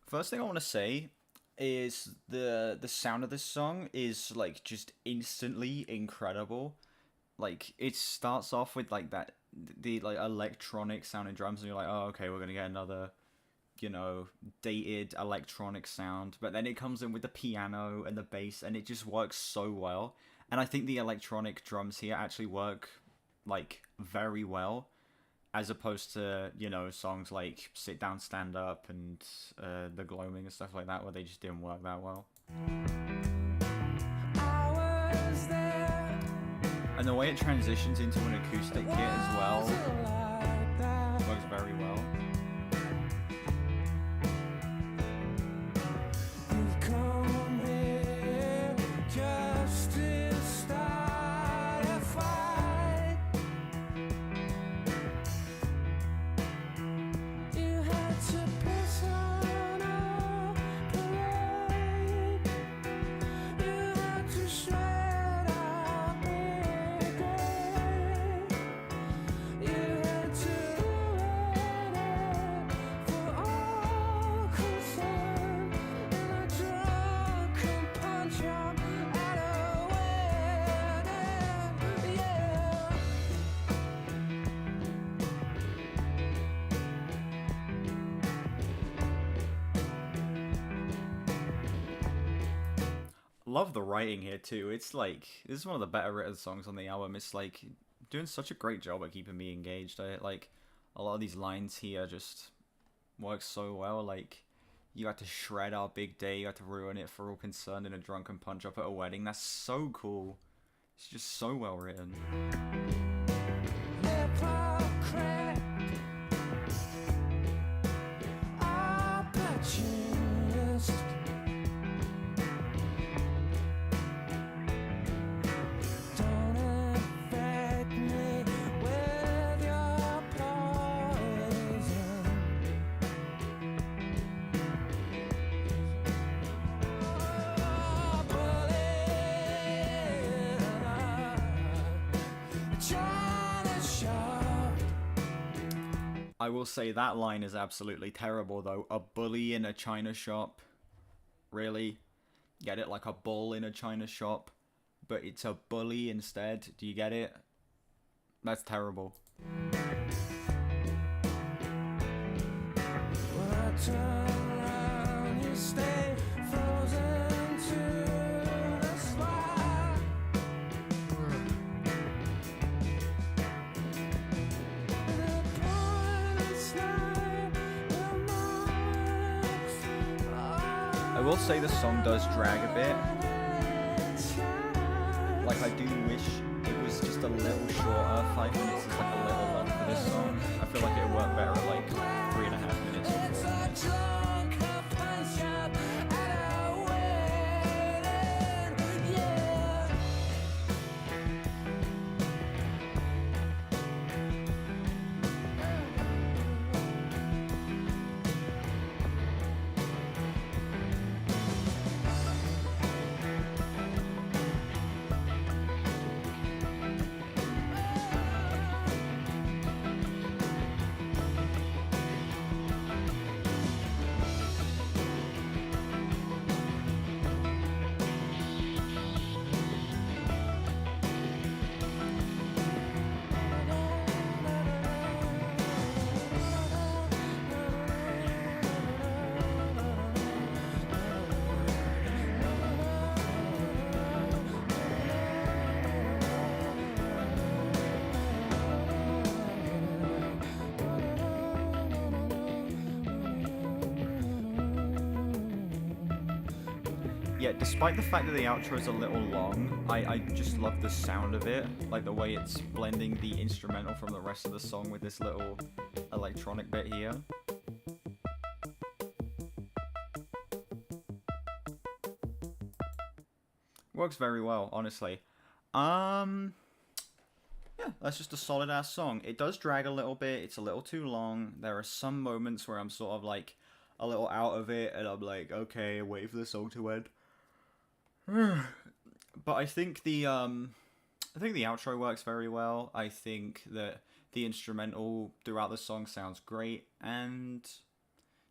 First thing I want to say is the sound of this song is like just instantly incredible. Like it starts off with like that the like electronic sounding drums, and you're like, oh okay, we're gonna get another, you know, dated electronic sound. But then it comes in with the piano and the bass, and it just works so well. And I think the electronic drums here actually work like very well, as opposed to, you know, songs like Sit Down Stand Up and The Gloaming and stuff like that, where they just didn't work that well.
I was there.
And the way it transitions into an acoustic kit as well
Was it like that?
works very well.
You've come here just to start a fight. You had to piss on a parade. You had to shred out midday. You had to ruin it for all concerned. And a drunken punch up at a wedding, yeah.
Love the writing here too. It's like, this is one of the better written songs on the album. It's like doing such a great job at keeping me engaged. I like a lot of these lines here just work so well. Like, you had to shred our big day, you had to ruin it for all concerned in a drunken punch up at a wedding. That's so cool. It's just so well written.
Hypocrite, opportunist. Don't infect me with your poison. China shop.
I will say that line is absolutely terrible though. A bully in a china shop. Really? Get it? Like a bull in a china shop, but it's a bully instead. Do you get it? That's terrible.
When I turn around, you stay frozen to the spot. The pointless line, the marks
I will say the song does drag a bit. Like, I do wish it was just a little shorter. 5 minutes is like a little long for this song. I feel like it would work better at like 3.5 minutes or 4 minutes.
drunken punch up at a wedding, yeah.
Yeah, despite the fact that the outro is a little long, I just love the sound of it. Like the way it's blending the instrumental from the rest of the song with this little electronic bit here. Works very well, honestly. Yeah, that's just a solid ass song. It does drag a little bit, it's a little too long. There are some moments where I'm sort of like a little out of it and I'm like, okay, wait for the song to end. But I think the outro works very well. I think that the instrumental throughout the song sounds great, and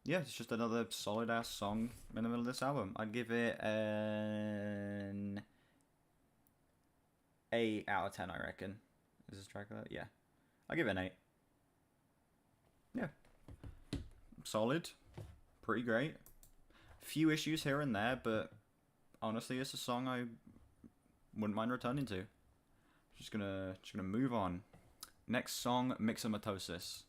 yeah, it's just another solid ass song in the middle of this album. I'd give it an 8 out of 10, I reckon. Is this track that? Yeah. I'll give it an 8. Yeah. Solid. Pretty great. Few issues here and there, but honestly, it's a song I wouldn't mind returning to. Just gonna move on. Next song, Myxomatosis.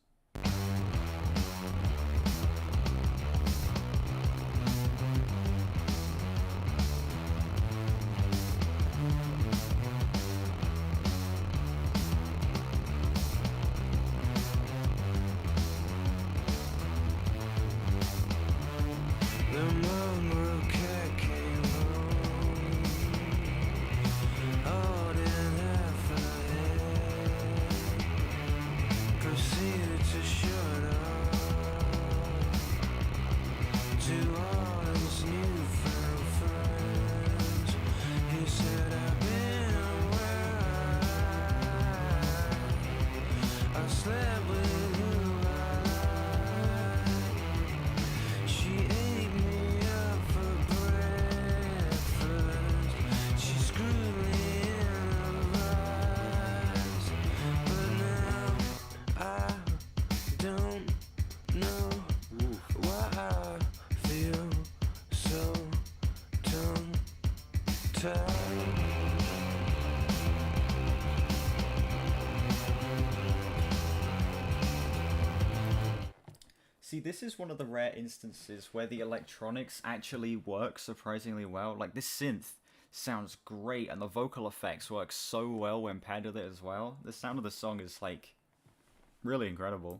See, this is one of the rare instances where the electronics actually work surprisingly well. Like, this synth sounds great, and the vocal effects work so well when paired with it as well. The sound of the song is, like, really incredible.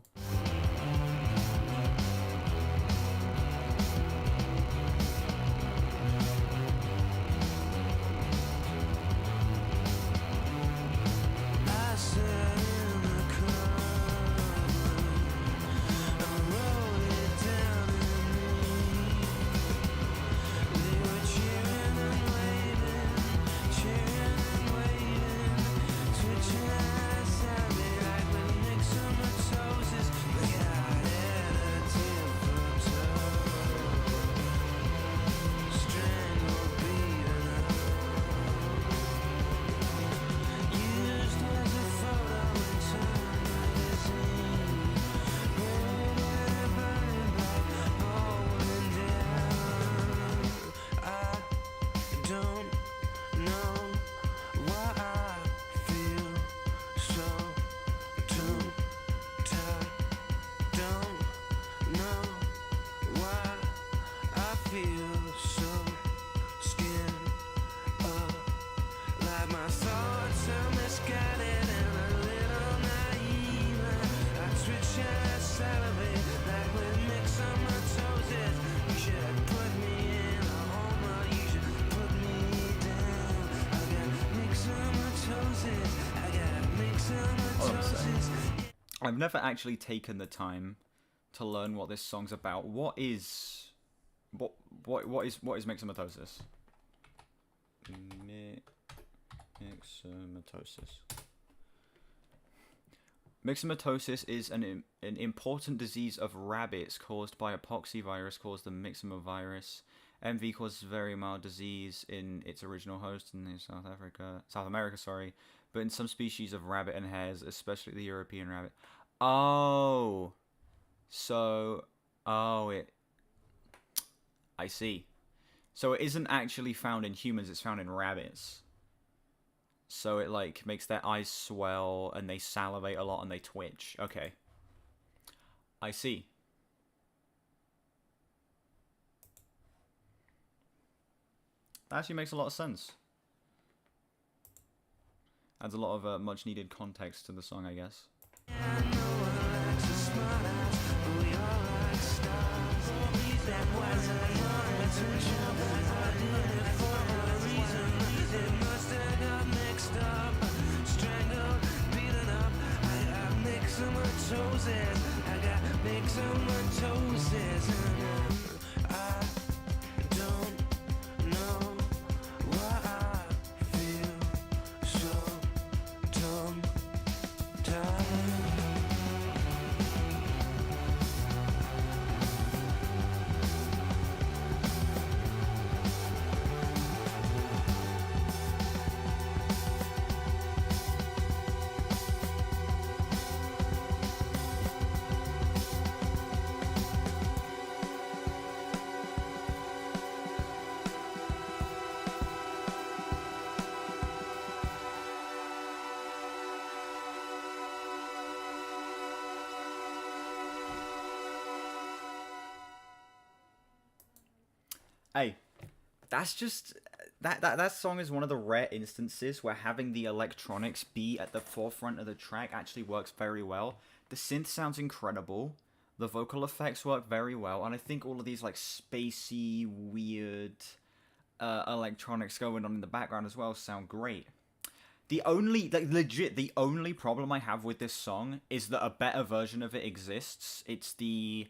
I've never actually taken the time to learn what this song's about. What is myxomatosis? Myxomatosis. Myxomatosis is an important disease of rabbits caused by a poxvirus called the myxomovirus. MV causes very mild disease in its original host in South America, but in some species of rabbit and hares, especially the European rabbit. I see. So it isn't actually found in humans, it's found in rabbits. So it, like, makes their eyes swell, and they salivate a lot, and they twitch. Okay. I see. That actually makes a lot of sense. Adds a lot of much-needed context to the song, I guess. Hey, that's just that song is one of the rare instances where having the electronics be at the forefront of the track actually works very well. The synth sounds incredible. The vocal effects work very well, and I think all of these like spacey, weird electronics going on in the background as well sound great. The only, like, legit, the only problem I have with this song is that a better version of it exists. It's the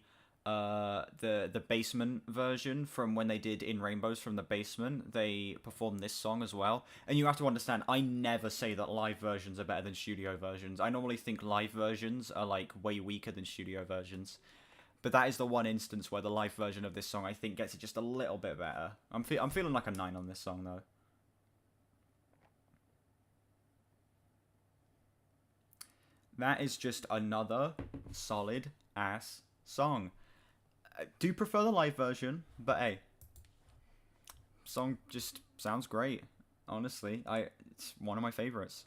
basement version from when they did In Rainbows from the Basement. They performed this song as well. And you have to understand, I never say that live versions are better than studio versions. I normally think live versions are, like, way weaker than studio versions. But that is the one instance where the live version of this song, I think, gets it just a little bit better. I'm feeling like a 9 on this song, though. That is just another solid ass song. I do prefer the live version, but hey, song just sounds great. Honestly, it's one of my favorites.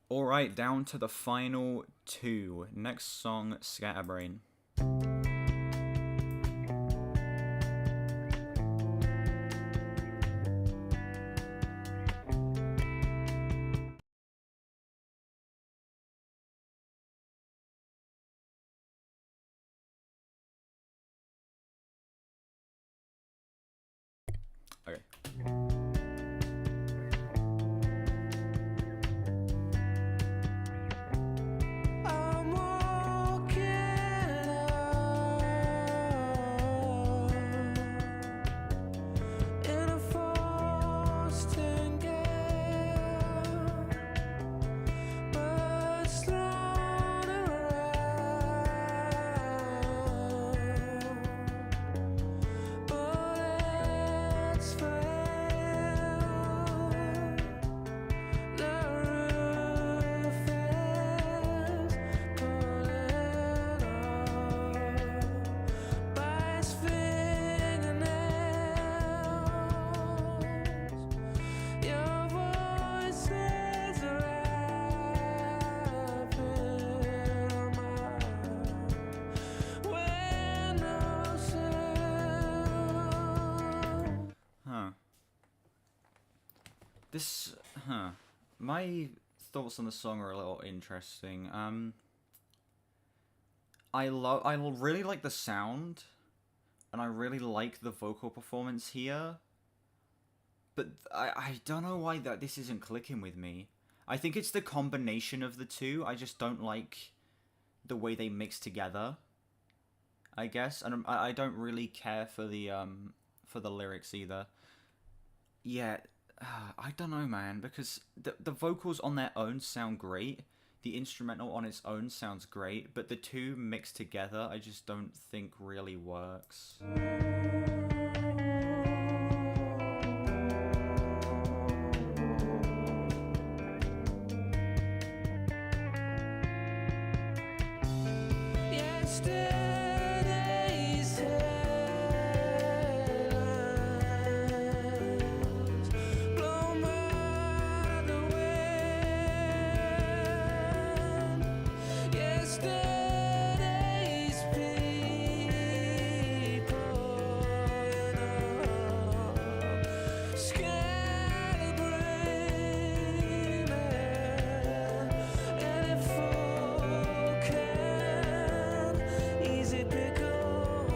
All right, down to the final 2. Next song, Scatterbrain. Okay.
I'm walking alone in a frosting gale, birds thrown around, bullets fail. The roof is pulling off by his fingernails. Your voice is rapping on my windowsill.
Huh. My thoughts on the song are a little interesting. I really like the sound, and I really like the vocal performance here. But I don't know why this isn't clicking with me. I think it's the combination of the two. I just don't like the way they mix together, I guess, and I don't really care for the lyrics either. Yeah, I don't know, man, because the vocals on their own sound great. The instrumental on its own sounds great, but the two mixed together, I just don't think really works.
Yesterday's headlines blown by the wind. Yesterday's people, scatterbrained, and if folk can easy pick up,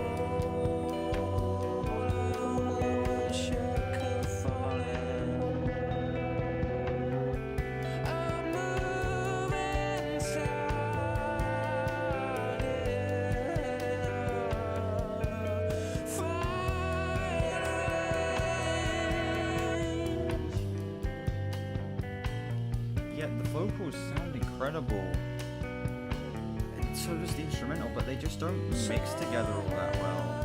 shack of falling. I'm moving
Yeah, the vocals sound incredible. And so does the instrumental, but they just don't mix together all that well.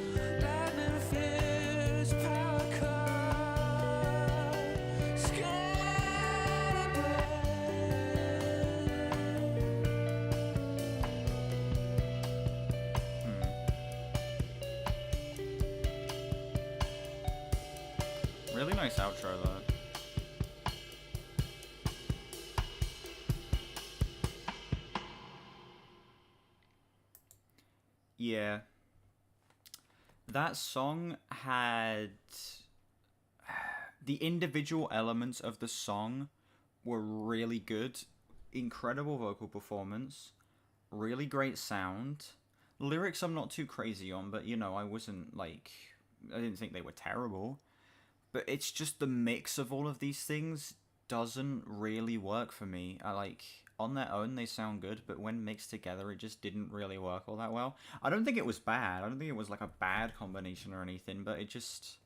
Like
Really nice outro though. Yeah. That song had the individual elements of the song were really good. Incredible vocal performance, really great sound. Lyrics I'm not too crazy on, but you know, I didn't think they were terrible. But it's just the mix of all of these things doesn't really work for me. On their own they sound good, but when mixed together it just didn't really work all that well. I don't think it was bad. I don't think it was like a bad combination or anything, but it just